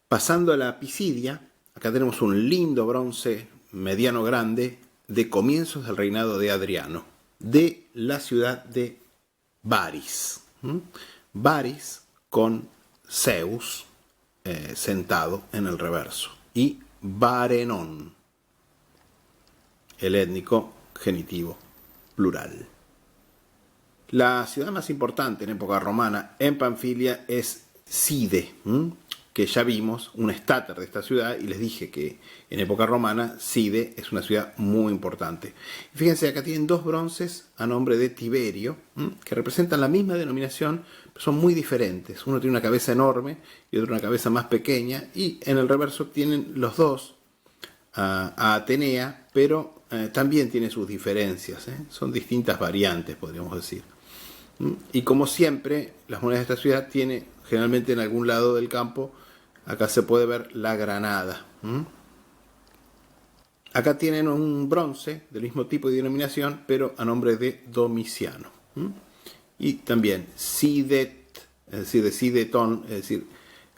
Pasando a la Pisidia, acá tenemos un lindo bronce mediano grande de comienzos del reinado de Adriano, de la ciudad de Baris. Baris con Zeus sentado en el reverso, y Barenón, el étnico genitivo plural. La ciudad más importante en época romana en Panfilia es Side, que ya vimos un estáter de esta ciudad y les dije que en época romana Side es una ciudad muy importante. Fíjense, acá tienen 2 bronces a nombre de Tiberio, que representan la misma denominación, pero son muy diferentes. Uno tiene una cabeza enorme y otro una cabeza más pequeña, y en el reverso tienen los dos a Atenea, pero también tiene sus diferencias, son distintas variantes, podríamos decir. Y como siempre, las monedas de esta ciudad tienen generalmente en algún lado del campo, acá se puede ver la granada. Acá tienen un bronce del mismo tipo de denominación, pero a nombre de Domiciano. Y también Sidet, es decir, de Sidetón, es decir,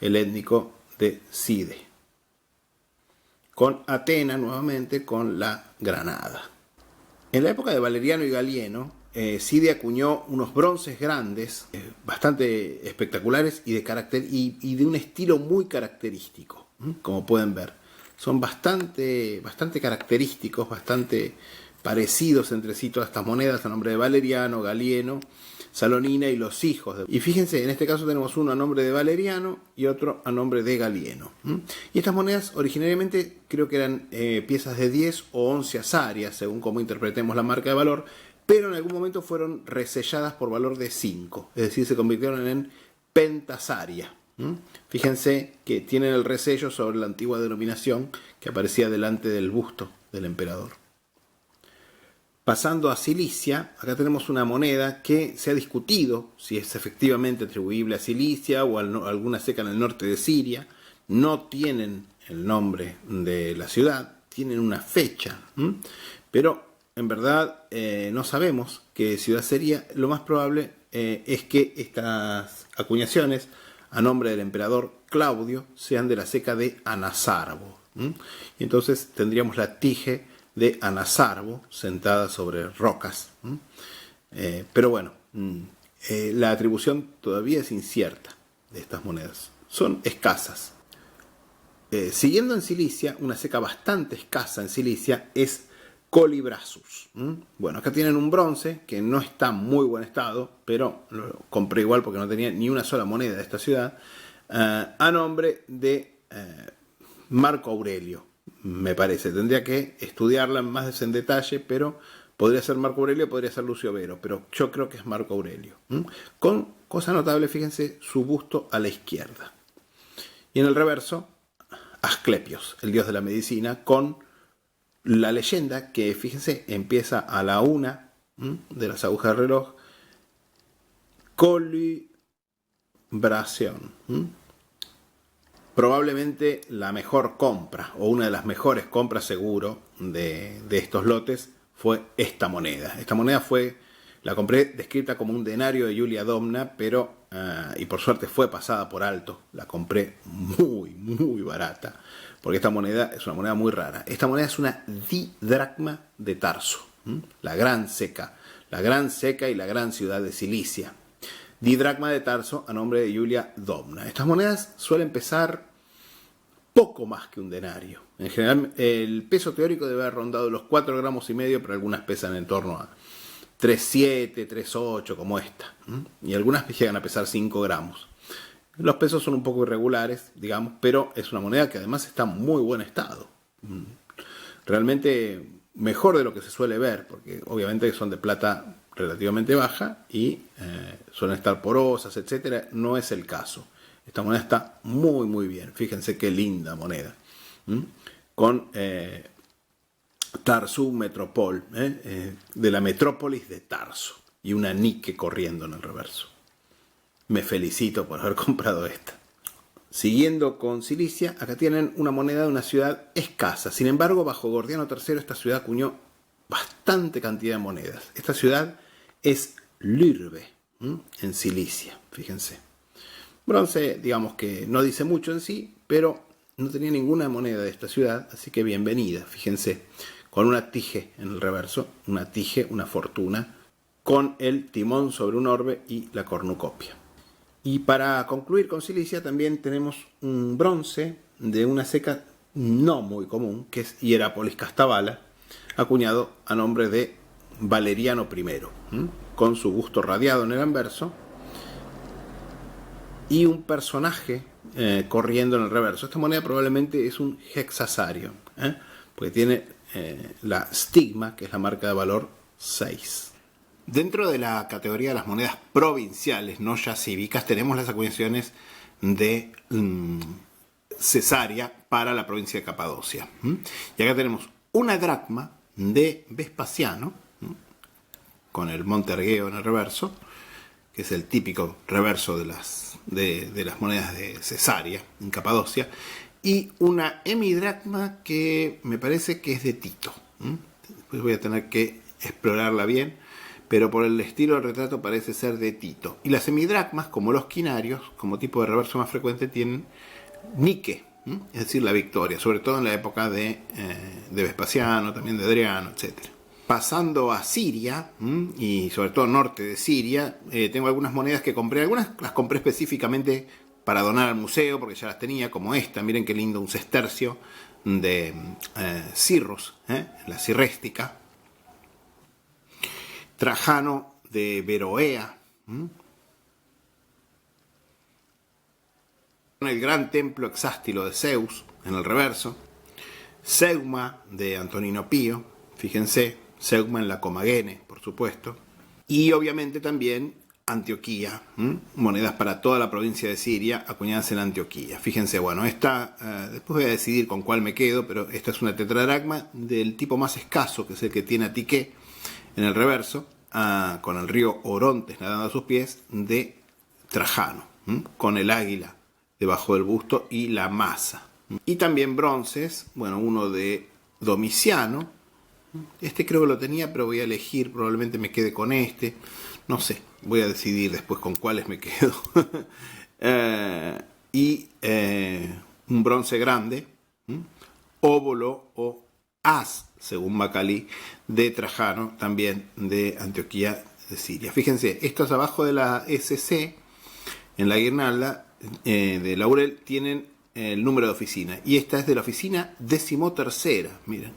el étnico de Side. Con Atena nuevamente con la granada. En la época de Valeriano y Galieno, Side acuñó unos bronces grandes, bastante espectaculares y de carácter y de un estilo muy característico, como pueden ver. Son bastante característicos, bastante parecidos entre sí todas estas monedas a nombre de Valeriano, Galieno, Salonina y los hijos. Y fíjense, en este caso tenemos uno a nombre de Valeriano y otro a nombre de Galieno. Y estas monedas originariamente creo que eran piezas de 10 o 11 asarias, según cómo interpretemos la marca de valor, pero en algún momento fueron reselladas por valor de 5, es decir, se convirtieron en pentasaria. Fíjense que tienen el resello sobre la antigua denominación que aparecía delante del busto del emperador. Pasando a Cilicia, acá tenemos una moneda que se ha discutido si es efectivamente atribuible a Cilicia o a alguna ceca en el norte de Siria. No tienen el nombre de la ciudad, tienen una fecha, pero en verdad no sabemos qué ciudad sería. Lo más probable es que estas acuñaciones a nombre del emperador Claudio sean de la ceca de Anazarbo. Y entonces tendríamos la Tige de Anazarbo sentada sobre rocas. Pero bueno, la atribución todavía es incierta de estas monedas. Son escasas. Siguiendo en Cilicia, una ceca bastante escasa en Cilicia es Colibrasus. Bueno, acá tienen un bronce que no está en muy buen estado, pero lo compré igual porque no tenía ni una sola moneda de esta ciudad, a nombre de Marco Aurelio, me parece. Tendría que estudiarla más en detalle, pero podría ser Marco Aurelio, podría ser Lucio Vero, pero yo creo que es Marco Aurelio. Con, cosa notable, fíjense, su busto a la izquierda. Y en el reverso, Asclepios, el dios de la medicina, con la leyenda que, fíjense, empieza a la 1 de las agujas del reloj. Colibración. Probablemente la mejor compra, o una de las mejores compras seguro de estos lotes, fue esta moneda. Esta moneda la compré descrita como un denario de Julia Domna, pero, y por suerte fue pasada por alto, la compré muy, muy barata, porque esta moneda es una moneda muy rara. Esta moneda es una didracma de Tarso, la gran ceca y la gran ciudad de Cilicia. Didracma de Tarso a nombre de Julia Domna. Estas monedas suelen pesar poco más que un denario. En general, el peso teórico debe haber rondado los 4,5 gramos, pero algunas pesan en torno a 3,7, 3,8 como esta. Y algunas llegan a pesar 5 gramos. Los pesos son un poco irregulares, digamos, pero es una moneda que además está en muy buen estado. Realmente mejor de lo que se suele ver, porque obviamente son de plata relativamente baja y suelen estar porosas, etcétera. No es el caso. Esta moneda está muy, muy bien. Fíjense qué linda moneda. Con Tarsu Metropol, de la metrópolis de Tarso. Y una Nike corriendo en el reverso. Me felicito por haber comprado esta. Siguiendo con Cilicia, acá tienen una moneda de una ciudad escasa. Sin embargo, bajo Gordiano III, esta ciudad acuñó bastante cantidad de monedas. Esta ciudad es Lyrbe, en Cilicia. Fíjense. Bronce, digamos que no dice mucho en sí, pero no tenía ninguna moneda de esta ciudad, así que bienvenida. Fíjense, con una tige en el reverso, una tige, una fortuna, con el timón sobre un orbe y la cornucopia. Y para concluir con Cilicia también tenemos un bronce de una ceca no muy común, que es Hierápolis Castavala, acuñado a nombre de Valeriano I, con su busto radiado en el anverso y un personaje corriendo en el reverso. Esta moneda probablemente es un hexasario, porque tiene la stigma, que es la marca de valor 6. Dentro de la categoría de las monedas provinciales, no ya cívicas, tenemos las acuñaciones de Cesarea para la provincia de Capadocia. Y acá tenemos una dracma de Vespasiano, con el monte Argeo en el reverso, que es el típico reverso de las monedas de Cesarea en Capadocia, y una hemidracma que me parece que es de Tito. Después voy a tener que explorarla bien, pero por el estilo del retrato parece ser de Tito. Y las hemidracmas, como los quinarios, como tipo de reverso más frecuente, tienen Nike, es decir, la victoria, sobre todo en la época de Vespasiano, también de Adriano, etc. Pasando a Siria, y sobre todo norte de Siria, tengo algunas monedas que compré. Algunas las compré específicamente para donar al museo, porque ya las tenía, como esta. Miren qué lindo, un sestercio de Cirrus, la cirréstica. Trajano de Beroea. El gran templo exástilo de Zeus en el reverso. Seuma de Antonino Pío. Fíjense, Seuma en la Comagene, por supuesto. Y obviamente también Antioquía, monedas para toda la provincia de Siria acuñadas en Antioquía. Fíjense, bueno, esta, después voy a decidir con cuál me quedo, pero esta es una tetradracma del tipo más escaso, que es el que tiene Atiqué, en el reverso, con el río Orontes nadando a sus pies, de Trajano, con el águila debajo del busto y la masa. Y también bronces, bueno, uno de Domiciano. Este creo que lo tenía, pero voy a elegir, probablemente me quede con este. No sé, voy a decidir después con cuáles me quedo. Y un bronce grande, óbolo o as, según Macalí, de Trajano, también de Antioquía de Siria. Fíjense, estos abajo de la SC, en la guirnalda de laurel, tienen el número de oficina. Y esta es de la oficina 13ª, miren.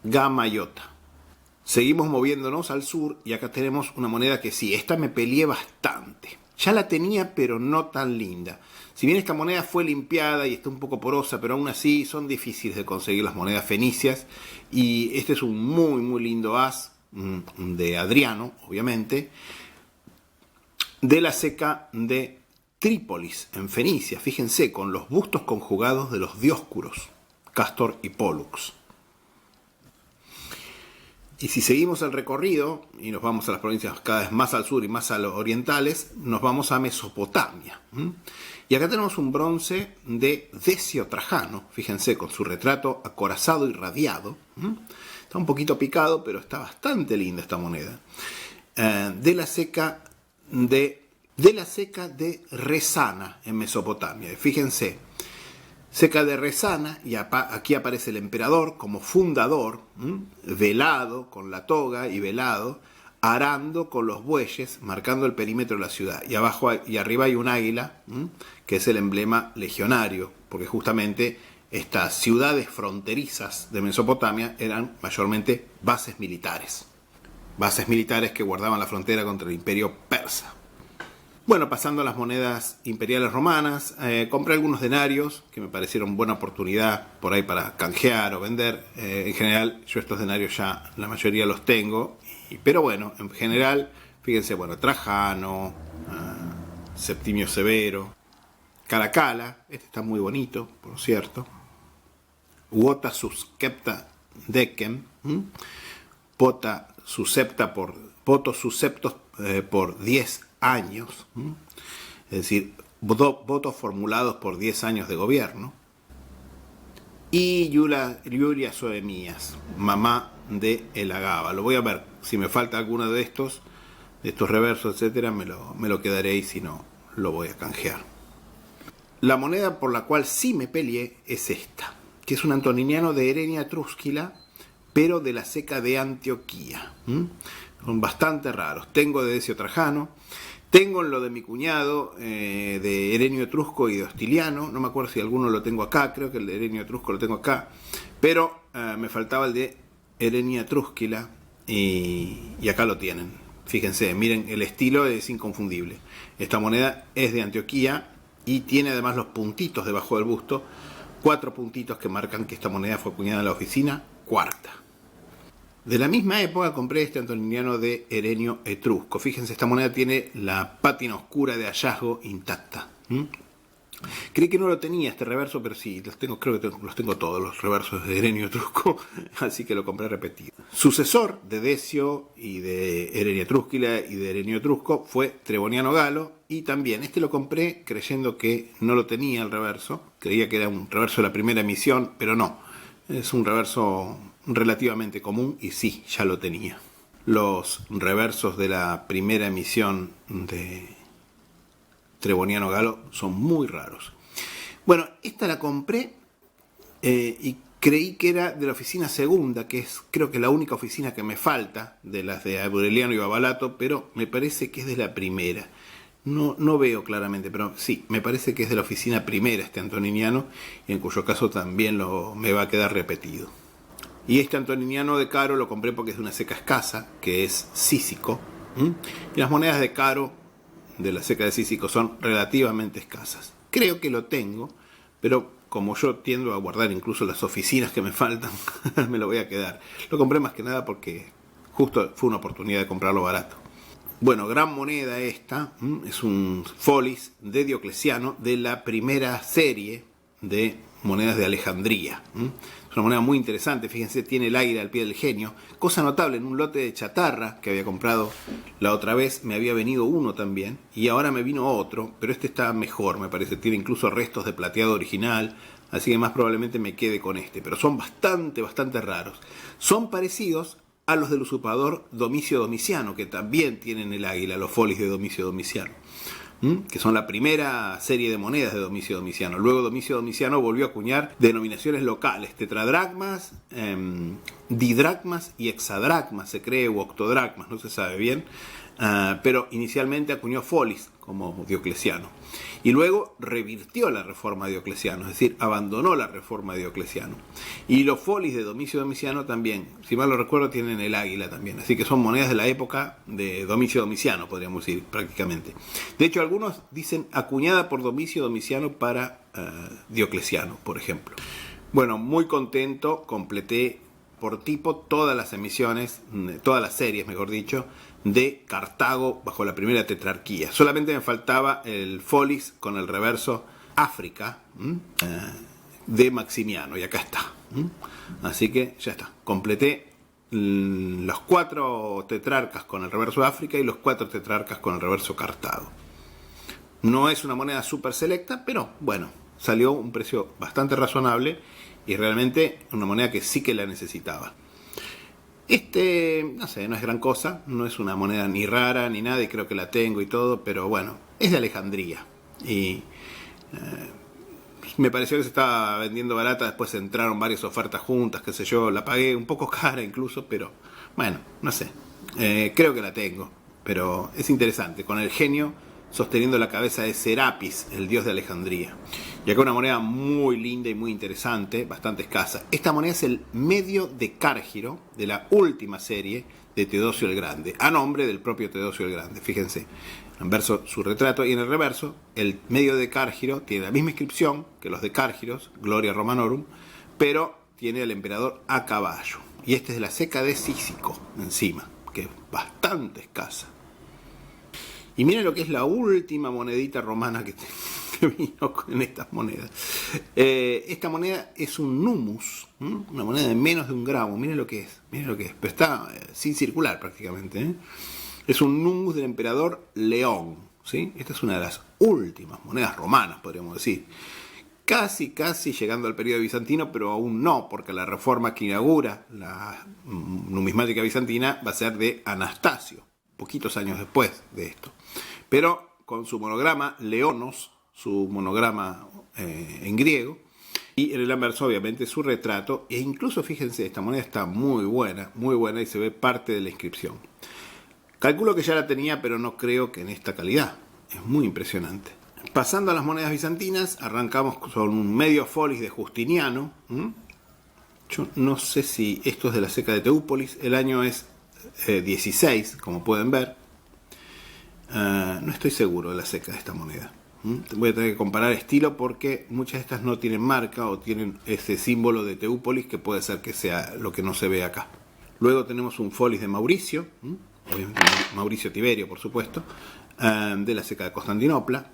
Gamma Iota. Seguimos moviéndonos al sur y acá tenemos una moneda que sí, esta me peleé bastante. Ya la tenía, pero no tan linda. Si bien esta moneda fue limpiada y está un poco porosa, pero aún así son difíciles de conseguir las monedas fenicias. Y este es un muy, muy lindo as de Adriano, obviamente, de la ceca de Trípolis, en Fenicia. Fíjense, con los bustos conjugados de los Dioscuros, Castor y Pólux. Y si seguimos el recorrido y nos vamos a las provincias cada vez más al sur y más a los orientales, nos vamos a Mesopotamia. Y acá tenemos un bronce de Decio Trajano, fíjense, con su retrato acorazado y radiado. Está un poquito picado, pero está bastante linda esta moneda. De la ceca de Resana, en Mesopotamia. Fíjense, ceca de Resana, y aquí aparece el emperador como fundador, velado con la toga y velado, arando con los bueyes, marcando el perímetro de la ciudad. Y abajo y arriba hay un águila, que es el emblema legionario, porque justamente estas ciudades fronterizas de Mesopotamia eran mayormente bases militares. Bases militares que guardaban la frontera contra el imperio persa. Bueno, pasando a las monedas imperiales romanas, compré algunos denarios que me parecieron buena oportunidad por ahí para canjear o vender. En general, yo estos denarios ya la mayoría los tengo, pero bueno, en general, fíjense, bueno, Trajano, Septimio Severo, Caracalla, este está muy bonito, por cierto, Vota suscepta decem, Poto susceptos por 10 años, es decir, votos formulados por 10 años de gobierno. Y Iulia Soemías, mamá de El Agaba. Lo voy a ver, si me falta alguno de estos reversos, etcétera, me lo quedaré y si no, lo voy a canjear. La moneda por la cual sí me peleé es esta, que es un antoniniano de Herenia Etrúsquila, pero de la ceca de Antioquía. Son bastante raros. Tengo de Decio Trajano, tengo en lo de mi cuñado, de Herenio Etrusco y de Hostiliano. No me acuerdo si alguno lo tengo acá, creo que el de Herenio Etrusco lo tengo acá, pero me faltaba el de Herenia Etrúsquila y acá lo tienen. Fíjense, miren, el estilo es inconfundible. Esta moneda es de Antioquía y tiene además los puntitos debajo del busto, 4 puntitos que marcan que esta moneda fue acuñada en la oficina cuarta. De la misma época compré este antoniniano de Herenio Etrusco. Fíjense, esta moneda tiene la pátina oscura de hallazgo intacta. Creí que no lo tenía este reverso, pero sí, creo que los tengo todos, los reversos de Herenio Etrusco, así que lo compré repetido. Sucesor de Decio y de Herenia Etrúsquila y de Herenio Etrusco fue Treboniano Galo, y también este lo compré creyendo que no lo tenía el reverso, creía que era un reverso de la primera emisión, pero no, es un reverso relativamente común y sí, ya lo tenía. Los reversos de la primera emisión de Treboniano Galo son muy raros. Bueno, esta la compré y creí que era de la oficina segunda, que es creo que la única oficina que me falta de las de Aureliano y Babalato, pero me parece que es de la primera. No veo claramente, pero sí, me parece que es de la oficina primera este antoniniano, en cuyo caso también me va a quedar repetido. Y este antoniniano de Caro lo compré porque es de una ceca escasa, que es Cícico. Y las monedas de Caro, de la ceca de Cícico, son relativamente escasas. Creo que lo tengo, pero como yo tiendo a guardar incluso las oficinas que me faltan, me lo voy a quedar. Lo compré más que nada porque justo fue una oportunidad de comprarlo barato. Bueno, gran moneda esta, es un Folis de Diocleciano de la primera serie de monedas de Alejandría. Es una moneda muy interesante, fíjense, tiene el águila al pie del genio. Cosa notable, en un lote de chatarra que había comprado la otra vez, me había venido uno también, y ahora me vino otro, pero este está mejor, me parece, tiene incluso restos de plateado original, así que más probablemente me quede con este, pero son bastante raros. Son parecidos a los del usurpador Domicio Domiciano, que también tienen el águila, los folis de Domicio Domiciano, que son la primera serie de monedas de Domicio Domiciano. Luego Domicio Domiciano volvió a acuñar denominaciones locales, tetradracmas, didracmas y hexadracmas, se cree, u octodracmas, no se sabe bien, pero inicialmente acuñó folis como Diocleciano. Y luego revirtió la reforma de Diocleciano, es decir, abandonó la reforma de Diocleciano. Y los folis de Domicio Domiciano también, si mal lo recuerdo, tienen el águila también. Así que son monedas de la época de Domicio Domiciano, podríamos decir, prácticamente. De hecho, algunos dicen acuñada por Domicio Domiciano para Diocleciano, por ejemplo. Bueno, muy contento, completé por tipo todas las emisiones, todas las series, mejor dicho, de Cartago bajo la primera tetrarquía. Solamente me faltaba el folis con el reverso África de Maximiano, y acá está. Así que ya está, completé los 4 tetrarcas con el reverso África y los 4 tetrarcas con el reverso Cartago. No es una moneda súper selecta, pero bueno, salió un precio bastante razonable y realmente una moneda que sí que la necesitaba. No sé, no es gran cosa, no es una moneda ni rara ni nada, y creo que la tengo y todo, pero bueno, es de Alejandría. Y me pareció que se estaba vendiendo barata, después entraron varias ofertas juntas, qué sé yo, la pagué un poco cara incluso, pero bueno, no sé, creo que la tengo, pero es interesante, con el genio sosteniendo la cabeza de Serapis, el dios de Alejandría. Y acá una moneda muy linda y muy interesante, bastante escasa. Esta moneda es el medio de Cárgiro de la última serie de Teodosio el Grande, a nombre del propio Teodosio el Grande. Fíjense, en verso su retrato, y en el reverso el medio de Cárgiro tiene la misma inscripción que los de Cárgiros, Gloria Romanorum, pero tiene al emperador a caballo. Y este es de la ceca de Cícico encima, que es bastante escasa. Y miren lo que es la última monedita romana que vino con estas monedas. Esta moneda es un numus, una moneda de menos de 1 gramo. Miren lo que es, pero está sin circular prácticamente. Es un numus del emperador León, ¿sí? Esta es una de las últimas monedas romanas, podríamos decir. Casi llegando al periodo bizantino, pero aún no, porque la reforma que inaugura la numismática bizantina va a ser de Anastasio, poquitos años después de esto. Pero con su monograma Leonos, su monograma en griego, y en el anverso obviamente su retrato, e incluso fíjense, esta moneda está muy buena y se ve parte de la inscripción. Calculo que ya la tenía, pero no creo que en esta calidad, es muy impresionante. Pasando a las monedas bizantinas, arrancamos con un medio folis de Justiniano. Yo no sé si esto es de la ceca de Teúpolis, el año es 16, como pueden ver. No estoy seguro de la ceca de esta moneda. Voy a tener que comparar estilo porque muchas de estas no tienen marca o tienen ese símbolo de Teúpolis, que puede ser que sea lo que no se ve acá. Luego tenemos un folis de Mauricio, obviamente Mauricio Tiberio, por supuesto, de la ceca de Constantinopla.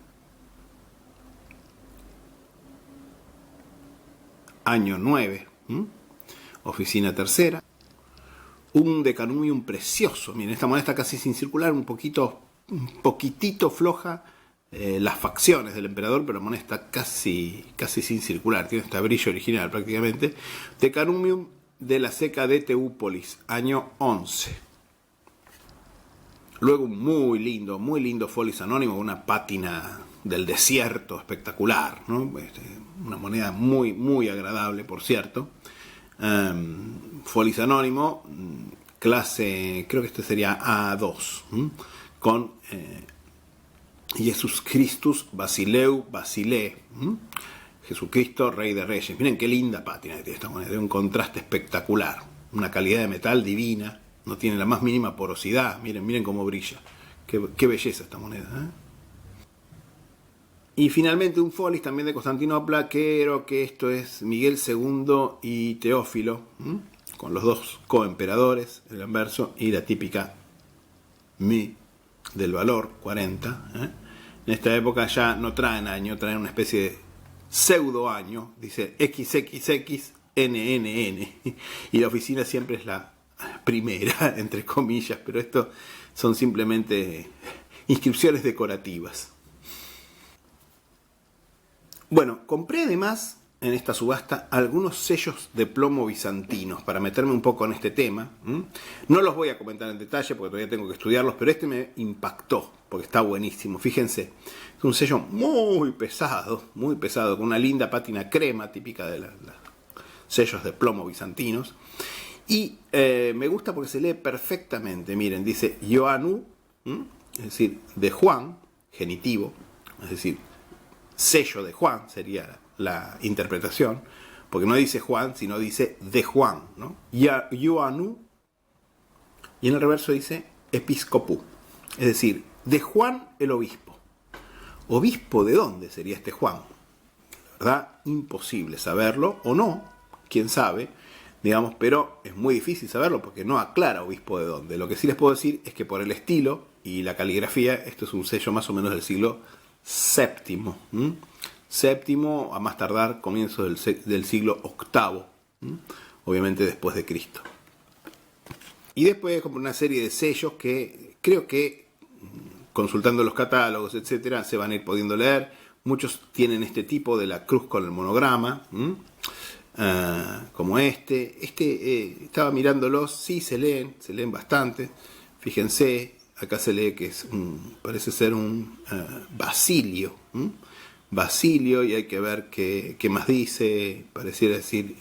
Año 9, oficina tercera. Un decanumium precioso. Miren, esta moneda está casi sin circular, un poquitito floja las facciones del emperador, pero la moneda está casi sin circular, tiene este brillo original prácticamente. Decanumium de la ceca de Teúpolis, año 11. Luego un muy lindo folis anónimo, una pátina del desierto espectacular, ¿no? Una moneda muy agradable, por cierto. Folis anónimo, clase, creo que este sería A2, con Jesus Christus Basileu Basile, Jesucristo Rey de Reyes. Miren qué linda pátina que tiene esta moneda, de un contraste espectacular, una calidad de metal divina, no tiene la más mínima porosidad, miren cómo brilla, qué belleza esta moneda, Y finalmente un folis también de Constantinopla, creo que esto es Miguel II y Teófilo, con los dos coemperadores, el anverso, y la típica Mi del valor 40. En esta época ya no traen año, traen una especie de pseudo año, dice XXXNNN, y la oficina siempre es la primera, entre comillas, pero esto son simplemente inscripciones decorativas. Bueno, compré además en esta subasta algunos sellos de plomo bizantinos para meterme un poco en este tema. No los voy a comentar en detalle porque todavía tengo que estudiarlos, pero este me impactó porque está buenísimo. Fíjense, es un sello muy pesado, con una linda pátina crema típica de los sellos de plomo bizantinos. Y me gusta porque se lee perfectamente. Miren, dice Ioannou, es decir, de Juan, genitivo, es decir, sello de Juan sería la interpretación, porque no dice Juan, sino dice de Juan, ¿no? Ioannou, y en el reverso dice Episcopus, es decir, de Juan el obispo. ¿Obispo de dónde sería este Juan? La verdad, imposible saberlo, o no, quién sabe, digamos, pero es muy difícil saberlo porque no aclara obispo de dónde. Lo que sí les puedo decir es que por el estilo y la caligrafía, esto es un sello más o menos del siglo VII. Séptimo, a más tardar, comienzo del siglo VIII, obviamente después de Cristo. Y después como una serie de sellos que creo que, consultando los catálogos, etcétera, se van a ir pudiendo leer. Muchos tienen este tipo de la cruz con el monograma, como este. Estaba mirándolos, sí se leen bastante. Fíjense, acá se lee que parece ser un Basilio. Basilio, y hay que ver qué más dice, pareciera decir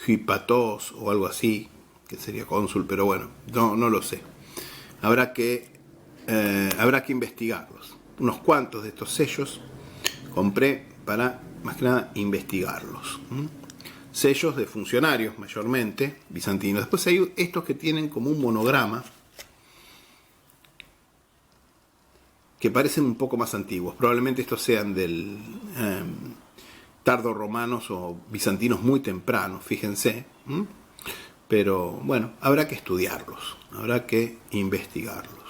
Hypatos o algo así, que sería cónsul, pero bueno, no lo sé. Habrá que investigarlos. Unos cuantos de estos sellos compré para, más que nada, investigarlos. Sellos de funcionarios, mayormente, bizantinos. Después hay estos que tienen como un monograma, que parecen un poco más antiguos. Probablemente estos sean del tardo romanos o bizantinos muy tempranos, fíjense. Pero bueno, habrá que estudiarlos, habrá que investigarlos.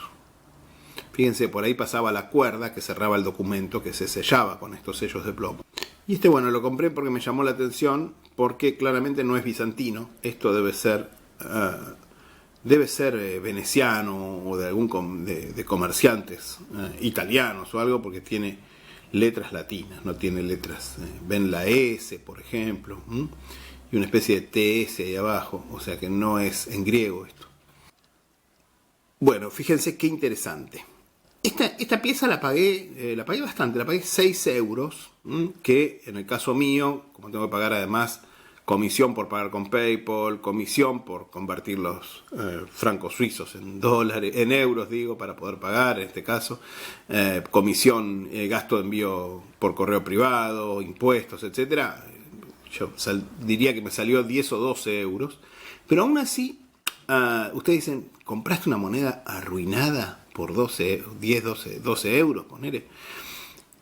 Fíjense, por ahí pasaba la cuerda que cerraba el documento, que se sellaba con estos sellos de plomo. Y este, bueno, lo compré porque me llamó la atención, porque claramente no es bizantino. Esto debe ser veneciano o de algún de comerciantes italianos o algo, porque tiene letras latinas, no tiene letras. Ven la S, por ejemplo, y una especie de TS ahí abajo, o sea que no es en griego esto. Bueno, fíjense qué interesante. Esta pieza la pagué bastante, la pagué 6 euros, que en el caso mío, como tengo que pagar además comisión por pagar con PayPal, comisión por convertir los francos suizos en dólares, en euros digo, para poder pagar en este caso, comisión, gasto de envío por correo privado, impuestos, etcétera. Yo diría que me salió 10 o 12 euros, pero aún así, ustedes dicen, ¿compraste una moneda arruinada por 12 euros? Ponele.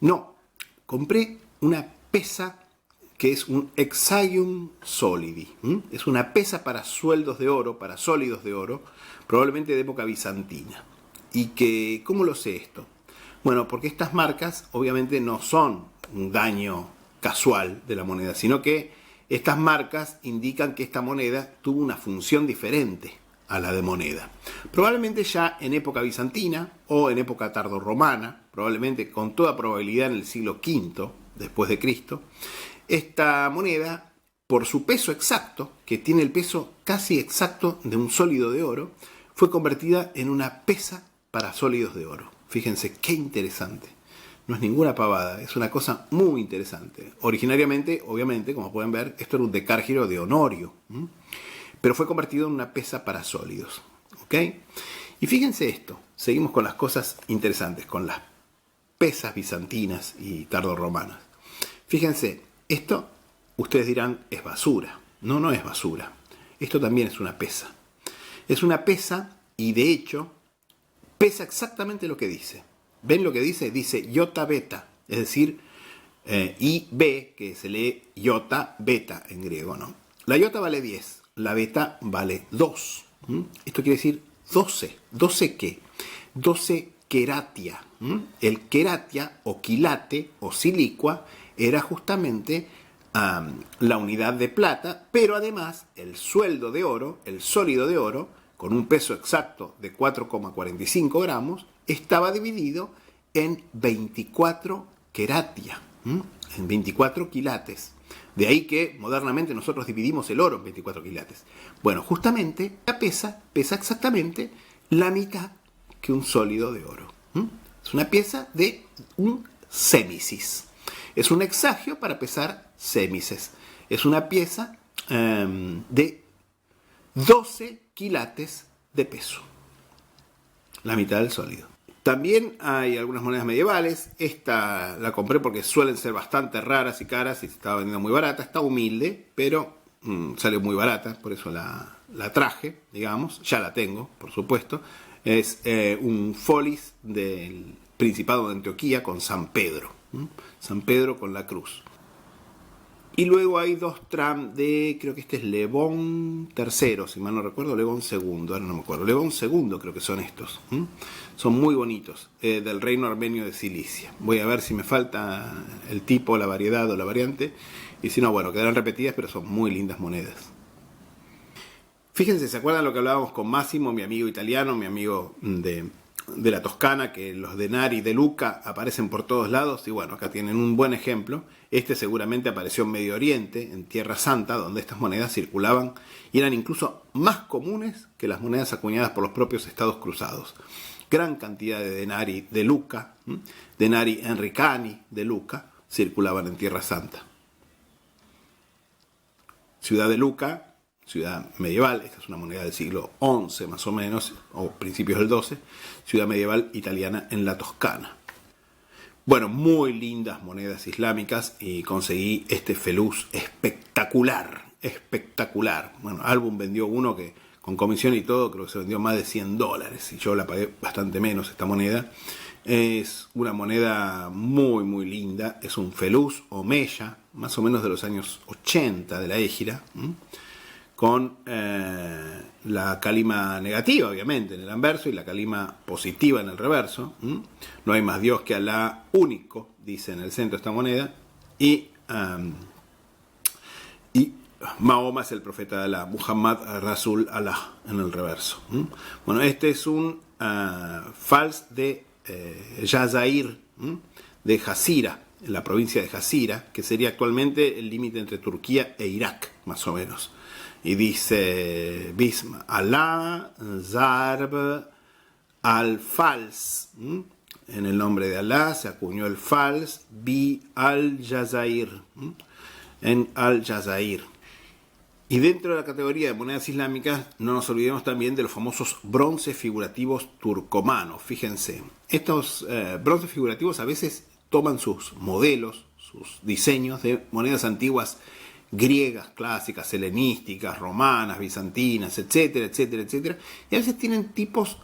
No, compré una pesa que es un exaium solidi. Es una pesa para sueldos de oro, para sólidos de oro, probablemente de época bizantina. Y que, ¿cómo lo sé esto? Bueno, porque estas marcas obviamente no son un daño casual de la moneda, sino que estas marcas indican que esta moneda tuvo una función diferente a la de moneda. Probablemente ya en época bizantina o en época tardorromana, probablemente con toda probabilidad en el siglo V después de Cristo, esta moneda, por su peso exacto, que tiene el peso casi exacto de un sólido de oro, fue convertida en una pesa para sólidos de oro. Fíjense qué interesante. No es ninguna pavada, es una cosa muy interesante. Originariamente, obviamente, como pueden ver, esto era un decárgiro de Honorio, pero fue convertido en una pesa para sólidos. ¿Ok? Y fíjense esto, seguimos con las cosas interesantes, con las pesas bizantinas y tardorromanas. Fíjense, esto, ustedes dirán, es basura. No, no es basura. Esto también es una pesa. Es una pesa y, de hecho, pesa exactamente lo que dice. ¿Ven lo que dice? Dice iota beta, es decir, IB, que se lee iota beta en griego, ¿no? La iota vale 10, la beta vale 2. Esto quiere decir 12. ¿12 qué? 12 queratia. El queratia o quilate o silicua era justamente la unidad de plata, pero además el sueldo de oro, el sólido de oro, con un peso exacto de 4,45 gramos, estaba dividido en 24 queratia, en 24 quilates. De ahí que modernamente nosotros dividimos el oro en 24 quilates. Bueno, justamente la pesa exactamente la mitad que un sólido de oro. Es una pieza de un sémisis. Es un hexagio para pesar sémices. Es una pieza de 12 quilates de peso. La mitad del sólido. También hay algunas monedas medievales. Esta la compré porque suelen ser bastante raras y caras y se estaba vendiendo muy barata. Está humilde, pero salió muy barata, por eso la traje, digamos. Ya la tengo, por supuesto. Es un folis del Principado de Antioquía con San Pedro. San Pedro con la cruz. Y luego hay dos tram de, creo que este es Lebón III, si mal no recuerdo, Lebón II, ahora no me acuerdo. Lebón II creo que son estos. Son muy bonitos, del reino armenio de Cilicia. Voy a ver si me falta el tipo, la variedad o la variante. Y si no, bueno, quedarán repetidas, pero son muy lindas monedas. Fíjense, ¿se acuerdan lo que hablábamos con Máximo, mi amigo italiano, mi amigo de la Toscana, que los denari de Lucca aparecen por todos lados? Y bueno, acá tienen un buen ejemplo. Este seguramente apareció en Medio Oriente, en Tierra Santa, donde estas monedas circulaban y eran incluso más comunes que las monedas acuñadas por los propios estados cruzados. Gran cantidad de denari de Lucca, denari enricani de Lucca, circulaban en Tierra Santa. Ciudad de Lucca, ciudad medieval, esta es una moneda del siglo XI más o menos, o principios del XII, ciudad medieval italiana en la Toscana. Bueno, muy lindas monedas islámicas y conseguí este feluz espectacular, espectacular. Bueno, Album vendió uno que con comisión y todo creo que se vendió más de $100 y yo la pagué bastante menos esta moneda. Es una moneda muy muy linda, es un feluz o mella, más o menos de los años 80 de la Égira, con la calima negativa, obviamente, en el anverso y la calima positiva en el reverso. No hay más Dios que Alá único, dice en el centro de esta moneda, y Mahoma es el profeta de Alá, Muhammad Rasul Alá en el reverso. Bueno, este es un fals de Jazair, de Jazira, en la provincia de Jazira, que sería actualmente el límite entre Turquía e Irak, más o menos. Y dice Bism Alá Zarb al-Fals. En el nombre de Alá se acuñó el Fals Bi al-Jazair. En al-Jazair. Y dentro de la categoría de monedas islámicas no nos olvidemos también de los famosos bronces figurativos turcomanos. Fíjense, estos bronces figurativos a veces toman sus modelos, sus diseños de monedas antiguas griegas, clásicas, helenísticas, romanas, bizantinas, etcétera, etcétera, etcétera. Y a veces tienen tipos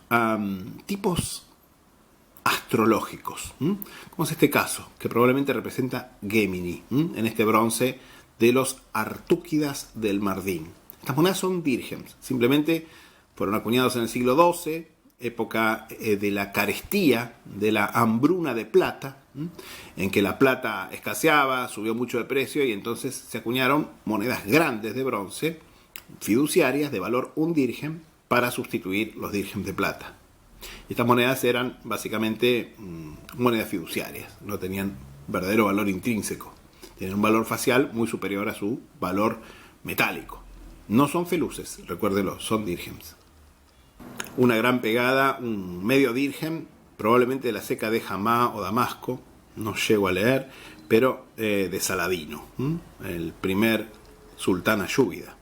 astrológicos, como es este caso, que probablemente representa Gémini, en este bronce de los Artúquidas del Mardín. Estas monedas son dirhems, simplemente fueron acuñados en el siglo XII, época de la carestía, de la hambruna de plata, en que la plata escaseaba, subió mucho de precio y entonces se acuñaron monedas grandes de bronce, fiduciarias de valor un dirhem, para sustituir los dirhems de plata. Estas monedas eran básicamente monedas fiduciarias, no tenían verdadero valor intrínseco, tenían un valor facial muy superior a su valor metálico. No son feluces, recuérdelo, son dirhems. Una gran pegada, un medio dirhem, probablemente de la ceca de Hamá o Damasco, no llego a leer, pero de Saladino, el primer sultán ayúbida.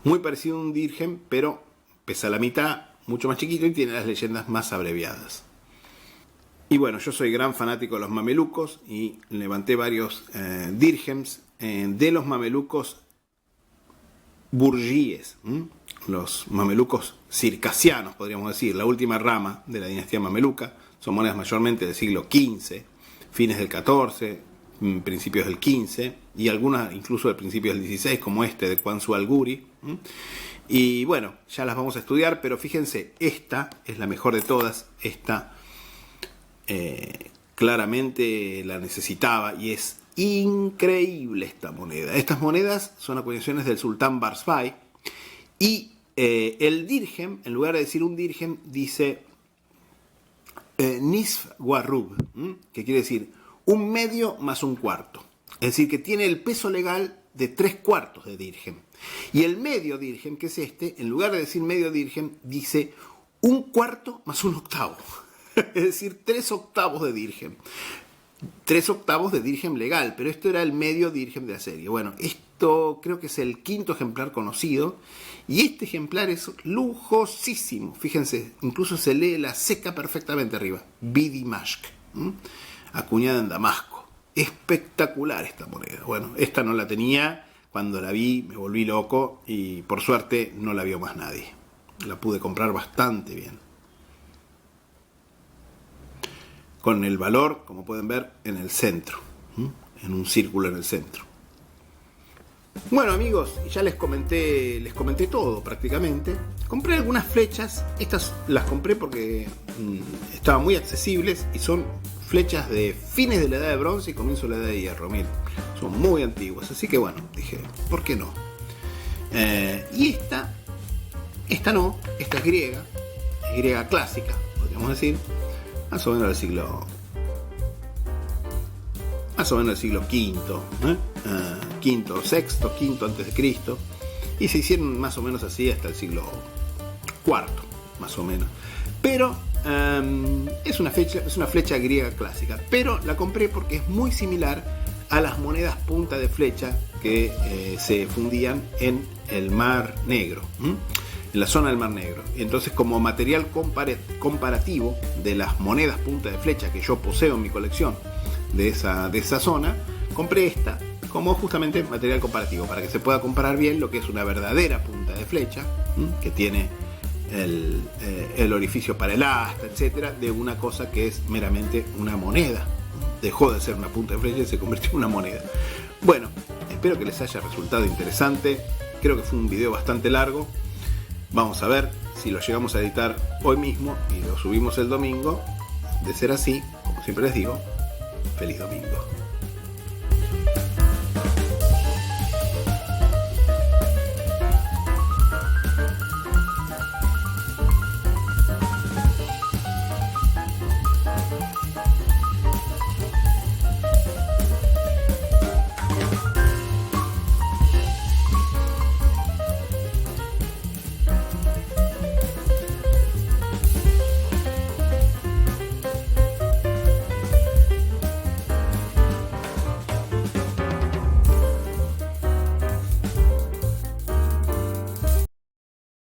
Muy parecido a un dirhem, pero pesa la mitad, mucho más chiquito y tiene las leyendas más abreviadas. Y bueno, yo soy gran fanático de los mamelucos y levanté varios dirhems de los mamelucos burjíes, los mamelucos circasianos, podríamos decir, la última rama de la dinastía mameluca. Son monedas mayormente del siglo XV, fines del XIV, principios del XV y algunas incluso de principios del XVI, como este de Quanzu al-Guri. Y bueno, ya las vamos a estudiar, pero fíjense, esta es la mejor de todas, esta claramente la necesitaba y es increíble esta moneda. Estas monedas son acuñaciones del sultán Barsbay y el dirhem, en lugar de decir un dirhem, dice nisf warrub, que quiere decir un medio más un cuarto. Es decir, que tiene el peso legal de 3/4 de dirhem. Y el medio dirhem, que es este, en lugar de decir medio dirhem, dice 1/4 más 1/8. Es decir, 3/8 de dirhem. 3/8 de dirhem legal, pero esto era el medio dirhem de la serie. Bueno, esto creo que es el 5.º ejemplar conocido. Y este ejemplar es lujosísimo. Fíjense, incluso se lee la seca perfectamente arriba. Bidimashq, acuñada en Damasco. Espectacular esta moneda. Bueno, esta no la tenía. Cuando la vi me volví loco y por suerte no la vio más nadie. La pude comprar bastante bien. Con el valor, como pueden ver, en el centro. En un círculo en el centro. Bueno, amigos, ya les comenté todo prácticamente. Compré algunas flechas. Estas las compré porque estaban muy accesibles y son flechas de fines de la edad de bronce y comienzo de la edad de hierro. Miren, son muy antiguas, así que bueno, dije, ¿por qué no? Y esta no, esta es griega clásica, podríamos decir, más o menos del siglo V, quinto, sexto, quinto antes de Cristo, y se hicieron más o menos así hasta el siglo IV, más o menos. Pero es una flecha griega clásica, pero la compré porque es muy similar a las monedas punta de flecha que se fundían en el Mar Negro, en la zona del Mar Negro. Entonces, como material comparativo de las monedas punta de flecha que yo poseo en mi colección de esa zona, compré esta como justamente material comparativo, para que se pueda comparar bien lo que es una verdadera punta de flecha, que tiene el orificio para el asta, etcétera, de una cosa que es meramente una moneda. Dejó de ser una punta de flecha y se convirtió en una moneda. Bueno, espero que les haya resultado interesante. Creo que fue un video bastante largo. Vamos a ver si lo llegamos a editar hoy mismo y lo subimos el domingo. De ser así, como siempre les digo, feliz domingo.